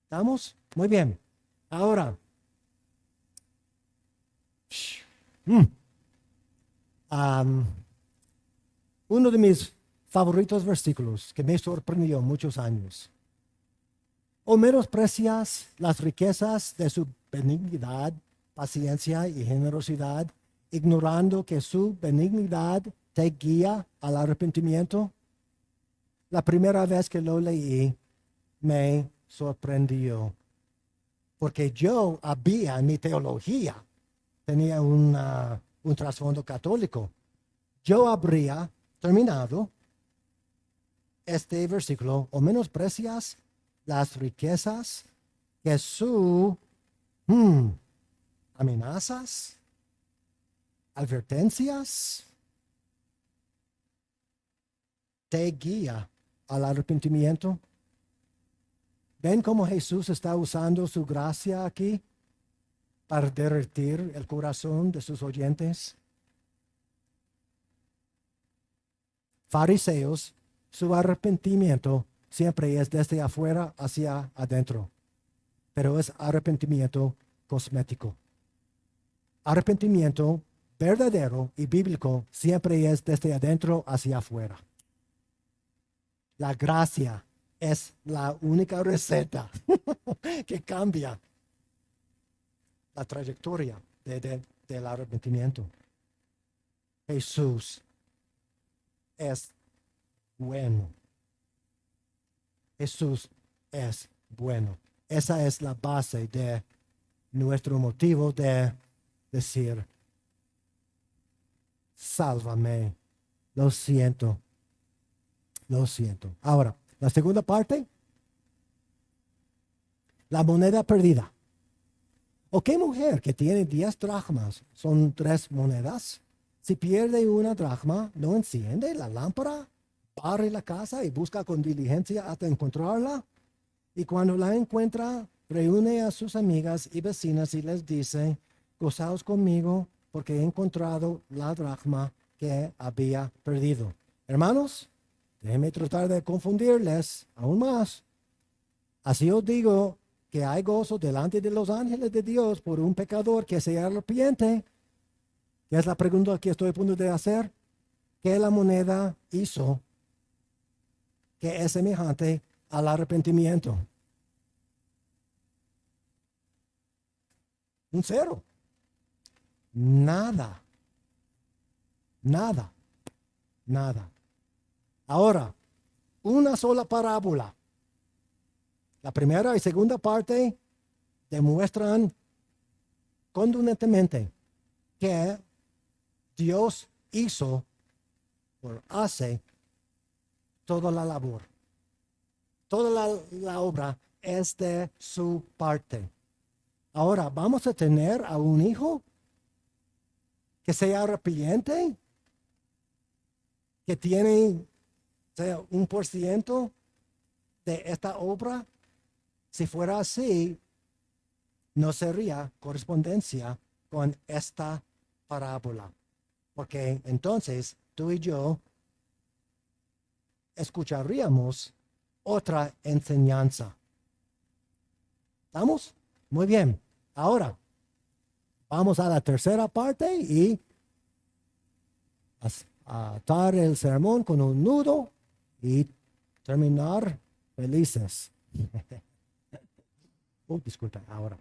¿Estamos? Muy bien. Ahora, uno de mis favoritos versículos que me sorprendió muchos años. ¿O menosprecias las riquezas de su benignidad, paciencia y generosidad, ignorando que su benignidad te guía al arrepentimiento? La primera vez que lo leí me sorprendió, porque yo había en mi teología, tenía un trasfondo católico. Yo habría terminado este versículo: o menosprecias las riquezas que su amenazas, advertencias, te guía al arrepentimiento. ¿Ven cómo Jesús está usando su gracia aquí para derretir el corazón de sus oyentes? Fariseos, su arrepentimiento siempre es desde afuera hacia adentro, pero es arrepentimiento cosmético. Arrepentimiento verdadero y bíblico siempre es desde adentro hacia afuera. La gracia es la única receta que cambia la trayectoria del arrepentimiento. Jesús es bueno. Jesús es bueno. Esa es la base de nuestro motivo de decir: sálvame, lo siento, lo siento. Ahora, la segunda parte, la moneda perdida. ¿O qué mujer que tiene 10 dracmas, son 3 monedas? Si pierde una dracma, no enciende la lámpara, barre la casa y busca con diligencia hasta encontrarla. Y cuando la encuentra, reúne a sus amigas y vecinas y les dice: gozaos conmigo porque he encontrado la dracma que había perdido. Hermanos, déjenme tratar de confundirles aún más. Así os digo que hay gozo delante de los ángeles de Dios por un pecador que se arrepiente. ¿Qué es la pregunta que estoy a punto de hacer? ¿Qué la moneda hizo que es semejante al arrepentimiento? Un cero. Nada. Nada. Nada. Ahora, una sola parábola. La primera y segunda parte demuestran contundentemente que Dios hizo o hace toda la labor. Toda la obra es de su parte. Ahora, ¿vamos a tener a un hijo que sea arrepiente? Que tiene, sea, 1% de esta obra. Si fuera así, no sería correspondencia con esta parábola, porque entonces tú y yo escucharíamos otra enseñanza. ¿Estamos? Muy bien. Ahora, vamos a la tercera parte y atar el sermón con un nudo y terminar felices. Disculpa, ahora.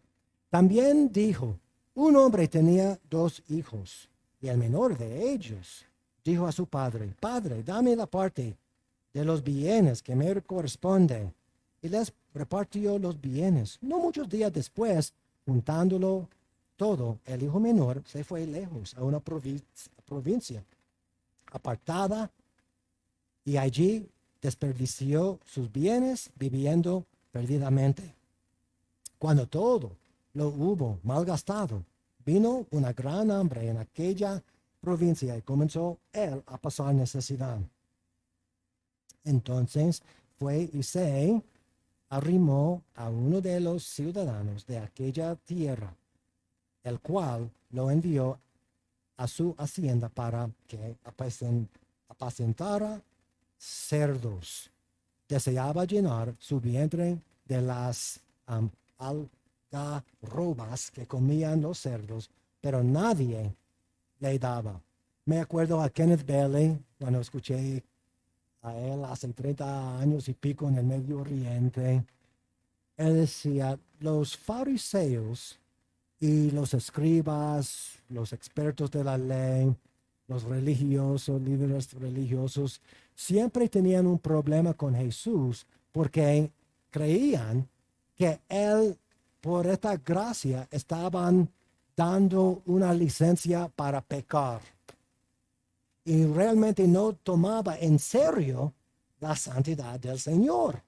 También dijo: un hombre tenía 2 hijos, y el menor de ellos dijo a su padre: Padre, dame la parte de los bienes que me corresponde. Y les repartió los bienes. No muchos días después, juntándolo todo, el hijo menor se fue lejos a una provincia apartada, y allí desperdició sus bienes viviendo perdidamente. Cuando todo lo hubo malgastado, vino una gran hambre en aquella provincia y comenzó él a pasar necesidad. Entonces fue y se arrimó a uno de los ciudadanos de aquella tierra, el cual lo envió a su hacienda para que apacentara cerdos. Deseaba llenar su vientre de las algarrobas que comían los cerdos, pero nadie le daba. Me acuerdo a Kenneth Bailey cuando escuché a él hace 30 años y pico en el Medio Oriente. Él decía, los fariseos y los escribas, los expertos de la ley, los religiosos, líderes religiosos, siempre tenían un problema con Jesús porque creían que él, por esta gracia, estaban dando una licencia para pecar. Y realmente no tomaba en serio la santidad del Señor.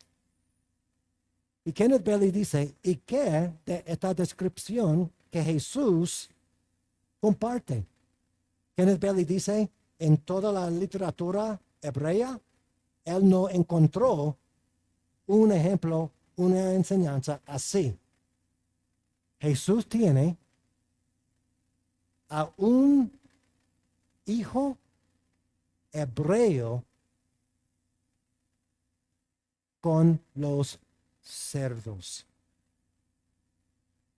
Y Kenneth Bailey dice, ¿y qué de esta descripción que Jesús comparte? Kenneth Bailey dice, en toda la literatura hebrea, él no encontró un ejemplo, una enseñanza así. Jesús tiene a un hijo hebreo con los cerdos.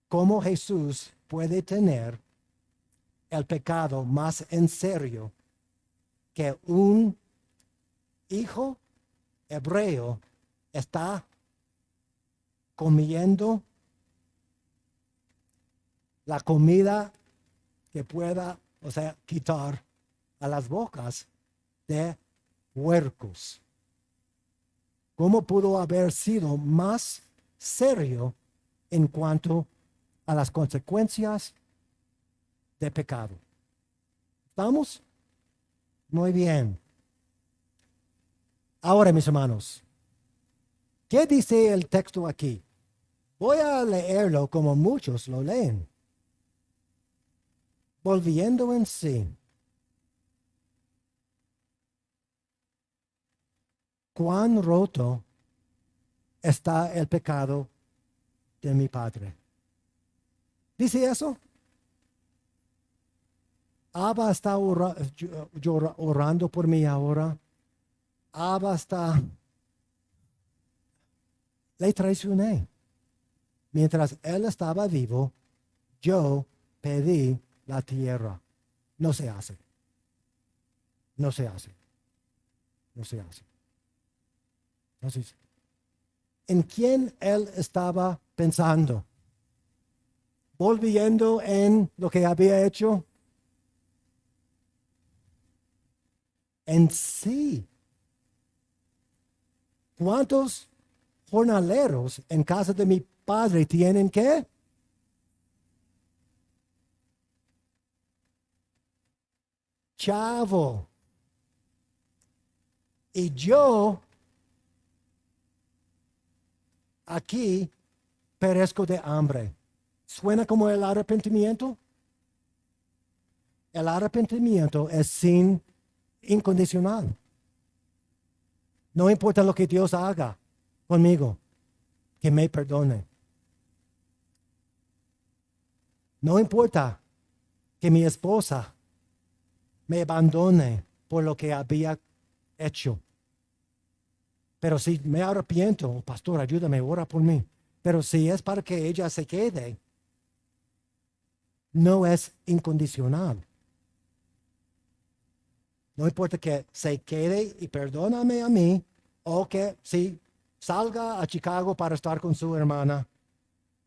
¿Cómo Jesús puede tener el pecado más en serio que un hijo hebreo está comiendo la comida que pueda, o sea, quitar a las bocas de puercos? ¿Cómo pudo haber sido más serio en cuanto a las consecuencias de pecado? ¿Estamos? Muy bien. Ahora, mis hermanos, ¿qué dice el texto aquí? Voy a leerlo como muchos lo leen. Volviendo en sí. ¿Cuán roto está el pecado de mi padre? ¿Dice eso? Abba está orando por mí ahora. Abba está... Le traicioné. Mientras él estaba vivo, yo pedí la tierra. No se hace. No se hace. No se hace. Entonces, ¿en quién él estaba pensando? Volviendo en lo que había hecho. En sí. ¿Cuántos jornaleros en casa de mi padre tienen qué? Chavo. Y yo aquí perezco de hambre. ¿Suena como el arrepentimiento? El arrepentimiento es sin incondicional. No importa lo que Dios haga conmigo, que me perdone. No importa que mi esposa me abandone por lo que había hecho. Pero si me arrepiento, oh, pastor, ayúdame, ora por mí. Pero si es para que ella se quede, no es incondicional. No importa que se quede y perdóname a mí, o que si salga a Chicago para estar con su hermana,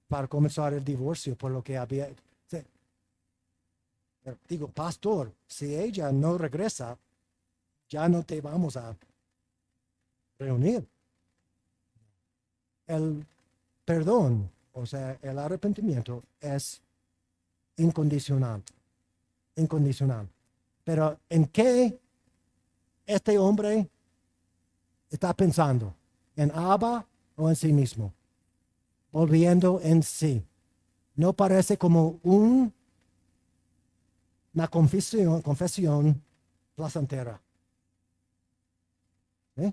para comenzar el divorcio por lo que había. Digo, pastor, si ella no regresa, ya no te vamos a reunir. El perdón, o sea, el arrepentimiento es incondicional. Incondicional. Pero ¿en qué este hombre está pensando? ¿En Abba o en sí mismo? Volviendo en sí. No parece como una confesión placentera. ¿Eh?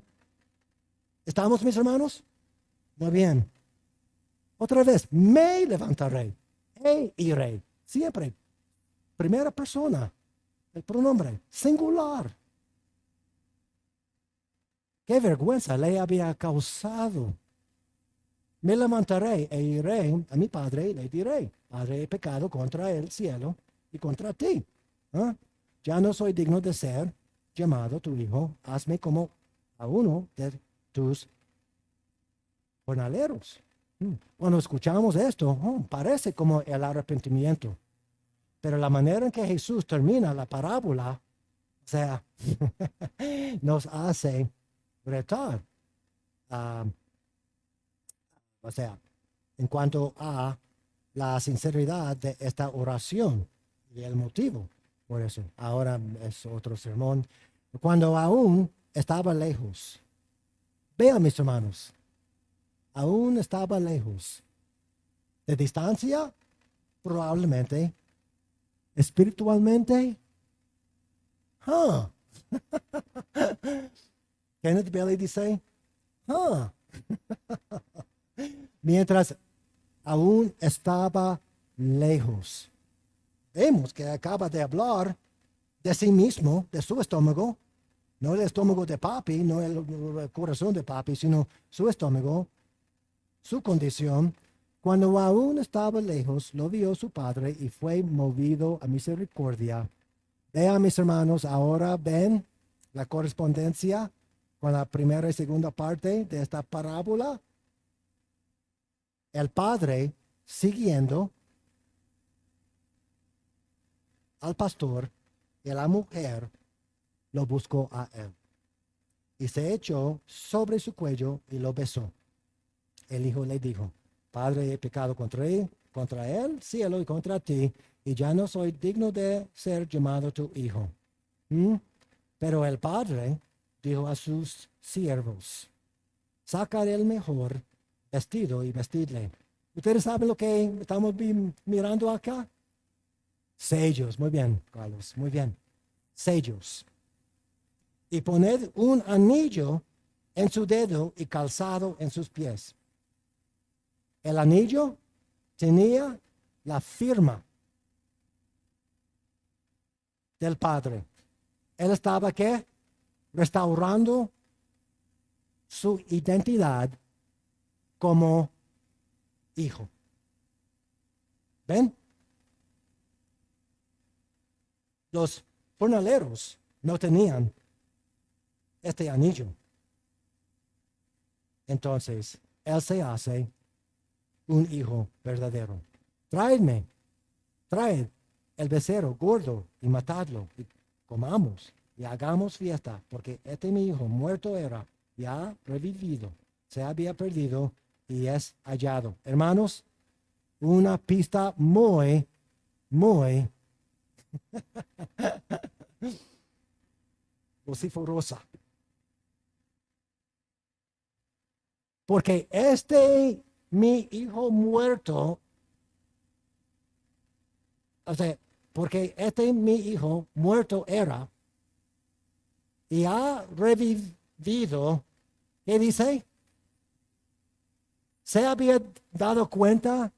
¿Estamos, mis hermanos? Muy bien. Otra vez, me levantaré e iré. Siempre. Primera persona. El pronombre singular. Qué vergüenza le había causado. Me levantaré e iré a mi padre y le diré, Padre, he pecado contra el cielo y contra ti. ¿Ah? Ya no soy digno de ser llamado tu hijo. Hazme como a uno de tus jornaleros. Cuando escuchamos esto, parece como el arrepentimiento. Pero la manera en que Jesús termina la parábola, o sea, nos hace retar. O sea, en cuanto a la sinceridad de esta oración y el motivo por eso. Ahora es otro sermón. Cuando aún estaba lejos. Vean, mis hermanos, aún estaba lejos. De distancia, probablemente. Espiritualmente, Kenneth Bailey dice, mientras aún estaba lejos. Vemos que acaba de hablar de sí mismo, de su estómago, no el estómago de papi, no el corazón de papi, sino su estómago, su condición. Cuando aún estaba lejos, lo vio su padre y fue movido a misericordia. Vean, mis hermanos, ahora ven la correspondencia con la primera y segunda parte de esta parábola. El padre, siguiendo al pastor, y la mujer lo buscó a él. Y se echó sobre su cuello y lo besó. El hijo le dijo, Padre, he pecado contra él, cielo, y contra ti, y ya no soy digno de ser llamado tu hijo. Pero el padre dijo a sus siervos, sacad el mejor vestido y vestidle. ¿Ustedes saben lo que estamos mirando acá? Sellos, muy bien, Carlos, muy bien. Sellos. Y poned un anillo en su dedo y calzado en sus pies. El anillo tenía la firma del Padre. Él estaba, ¿qué? Restaurando su identidad como hijo. ¿Ven? Los jornaleros no tenían este anillo. Entonces, él se hace un hijo verdadero. Traed el becerro gordo y matadlo y comamos y hagamos fiesta, porque este mi hijo muerto era, ya revivido, se había perdido y es hallado. Hermanos, una pista muy vociferosa. Porque mi hijo muerto, o sea, porque mi hijo muerto era y ha revivido, ¿qué dice? Se había dado cuenta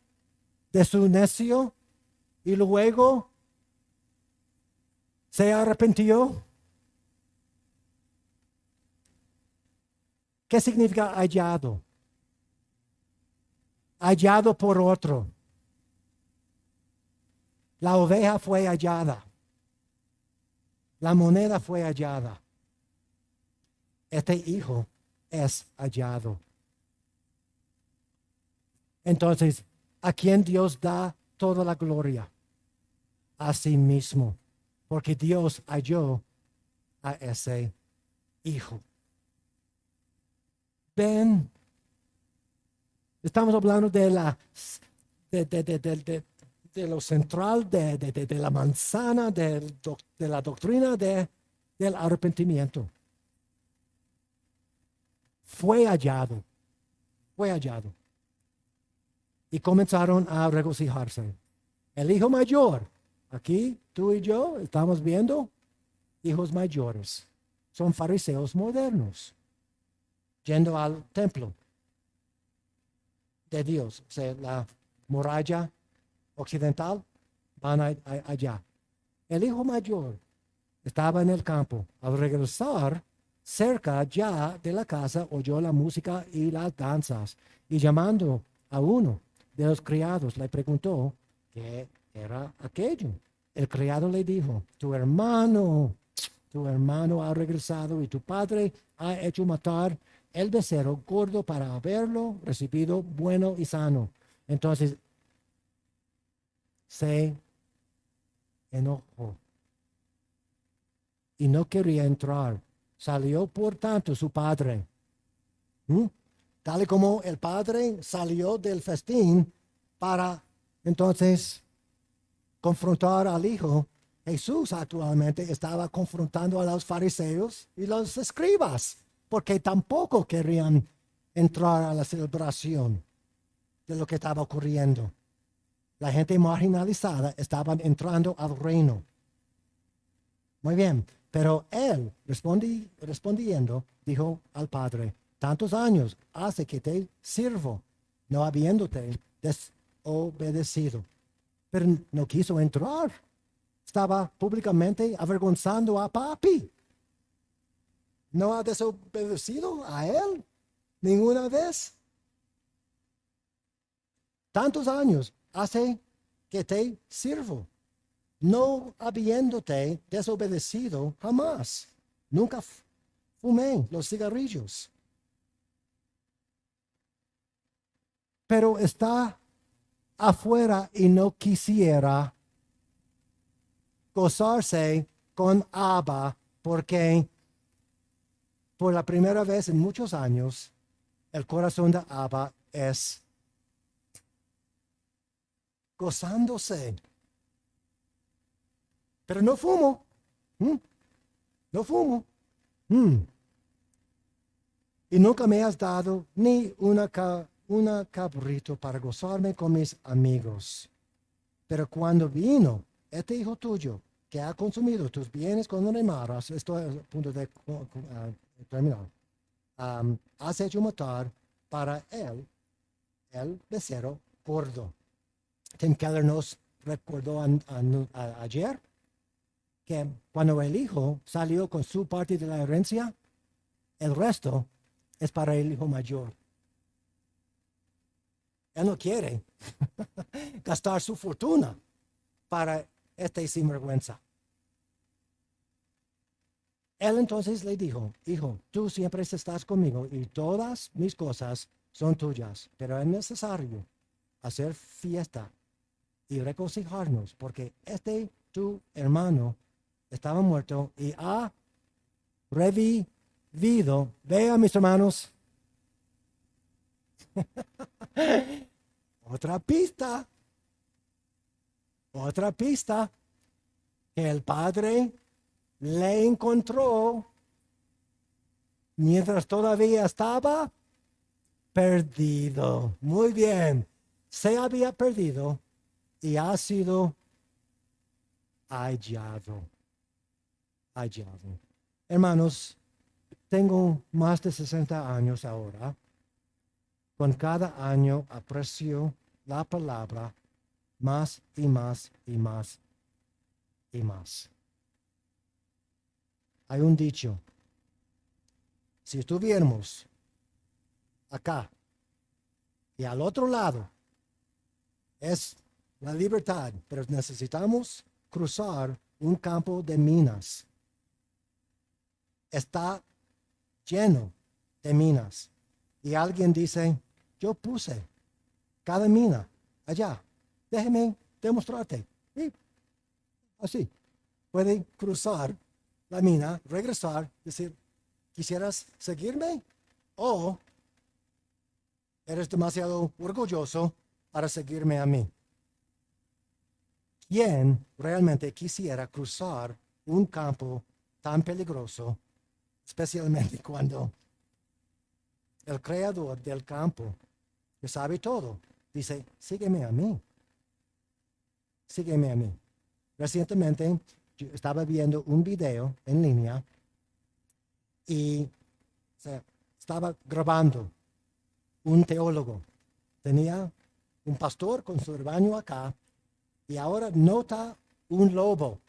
de su necio y luego se arrepintió. ¿Qué significa hallado? Hallado por otro. La oveja fue hallada. La moneda fue hallada. Este hijo es hallado. Entonces, ¿a quién Dios da toda la gloria? A sí mismo. Porque Dios halló a ese hijo. Ven. Estamos hablando de lo central, de la manzana, de la doctrina del arrepentimiento. Fue hallado. Y comenzaron a regocijarse. El hijo mayor, aquí tú y yo estamos viendo hijos mayores. Son fariseos modernos, yendo al templo de Dios, o sea, la muralla occidental, van allá. El hijo mayor estaba en el campo. Al regresar, cerca ya de la casa, oyó la música y las danzas, y llamando a uno de los criados, le preguntó qué era aquello. El criado le dijo, tu hermano tu hermano ha regresado y tu padre ha hecho matar el becerro gordo para haberlo recibido bueno y sano. Entonces se enojó y no quería entrar. Salió por tanto su padre. ¿Mm? Tal y como el padre salió del festín para entonces confrontar al hijo, Jesús actualmente estaba confrontando a los fariseos y los escribas, porque tampoco querían entrar a la celebración de lo que estaba ocurriendo. La gente marginalizada estaba entrando al reino. Muy bien, pero él respondiendo dijo al padre, tantos años hace que te sirvo, no habiéndote desobedecido. Pero no quiso entrar. Estaba públicamente avergonzando a papi. No ha desobedecido a él ninguna vez. Tantos años hace que te sirvo, no habiéndote desobedecido jamás. Nunca fumé los cigarrillos. Pero está afuera y no quisiera gozarse con Abba porque por la primera vez en muchos años el corazón de Abba es gozándose. Pero no fumo. No fumo. Y nunca me has dado ni una cabrito para gozarme con mis amigos. Pero cuando vino este hijo tuyo, que ha consumido tus bienes con animales, estoy a punto de terminar, has hecho matar para él el becerro gordo. Tim Keller nos recordó ayer que cuando el hijo salió con su parte de la herencia, el resto es para el hijo mayor. Él no quiere gastar su fortuna para este sinvergüenza. Él entonces le dijo, hijo, tú siempre estás conmigo y todas mis cosas son tuyas, pero es necesario hacer fiesta y regocijarnos porque tu hermano estaba muerto y ha revivido. Vea, mis hermanos. Otra pista. Otra pista. Que el padre le encontró mientras todavía estaba perdido. Muy bien. Se había perdido y ha sido hallado. Hermanos, tengo más de 60 años ahora. Con cada año aprecio la palabra más y más y más y más. Hay un dicho, si estuviéramos acá y al otro lado es la libertad, pero necesitamos cruzar un campo de minas. Está lleno de minas. Y alguien dice, yo puse cada mina allá. Déjeme demostrarte. Y así, puede cruzar la mina, regresar, decir, ¿quisieras seguirme? ¿O eres demasiado orgulloso para seguirme a mí? ¿Quién realmente quisiera cruzar un campo tan peligroso, especialmente cuando el creador del campo, que sabe todo, dice, sígueme a mí? Sígueme a mí. Recientemente yo estaba viendo un video en línea y estaba grabando un teólogo. Tenía un pastor con su rebaño acá y ahora nota un lobo.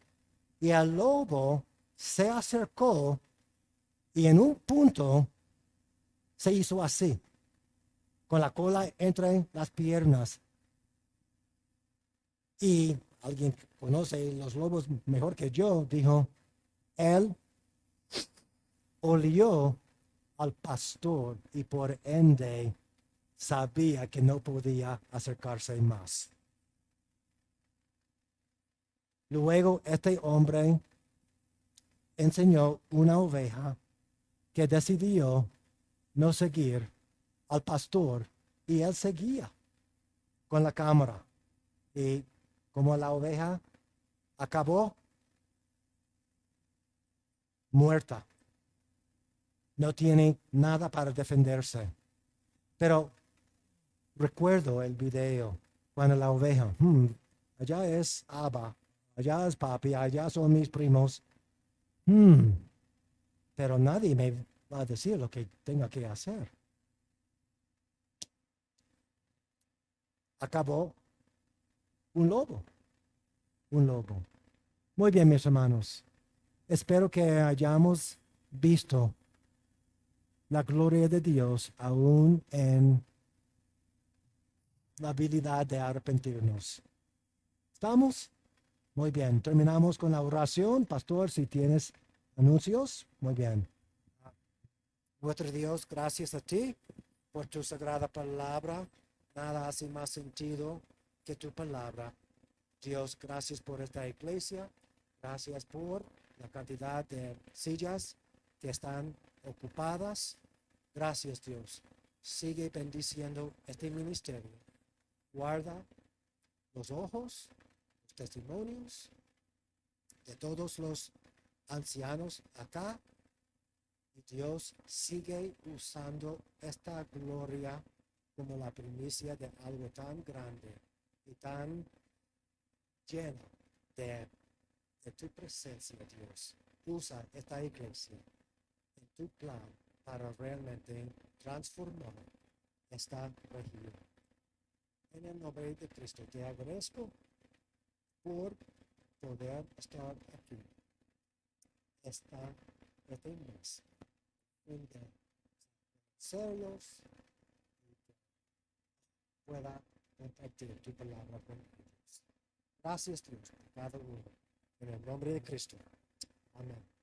Y el lobo se acercó y en un punto se hizo así, con la cola entre las piernas. Y alguien que conoce los lobos mejor que yo dijo, él olió al pastor y por ende sabía que no podía acercarse más. Luego este hombre enseñó una oveja que decidió no seguir al pastor y él seguía con la cámara. Y como la oveja acabó muerta, no tiene nada para defenderse. Pero recuerdo el video cuando la oveja, allá es Abba, allá es papi, allá son mis primos. Pero nadie me va a decir lo que tengo que hacer. Acabó un lobo, un lobo. Muy bien, mis hermanos. Espero que hayamos visto la gloria de Dios aún en la habilidad de arrepentirnos. ¿Estamos? Muy bien. Terminamos con la oración. Pastor, si tienes anuncios, muy bien. Nuestro Dios, gracias a ti por tu sagrada palabra. Nada hace más sentido que tu palabra. Dios, gracias por esta iglesia. Gracias por la cantidad de sillas que están ocupadas. Gracias, Dios. Sigue bendiciendo este ministerio. Guarda los ojos, los testimonios de todos los ancianos acá. Y Dios sigue usando esta gloria como la primicia de algo tan grande y tan lleno de tu presencia, Dios. Usa esta iglesia en tu plan para realmente transformar esta región. En el nombre de Cristo te agradezco por poder estar aquí este mes en serios pueda compartir tu palabra con ellos. Gracias, Dios, por cada uno. En el nombre de Cristo. Amén.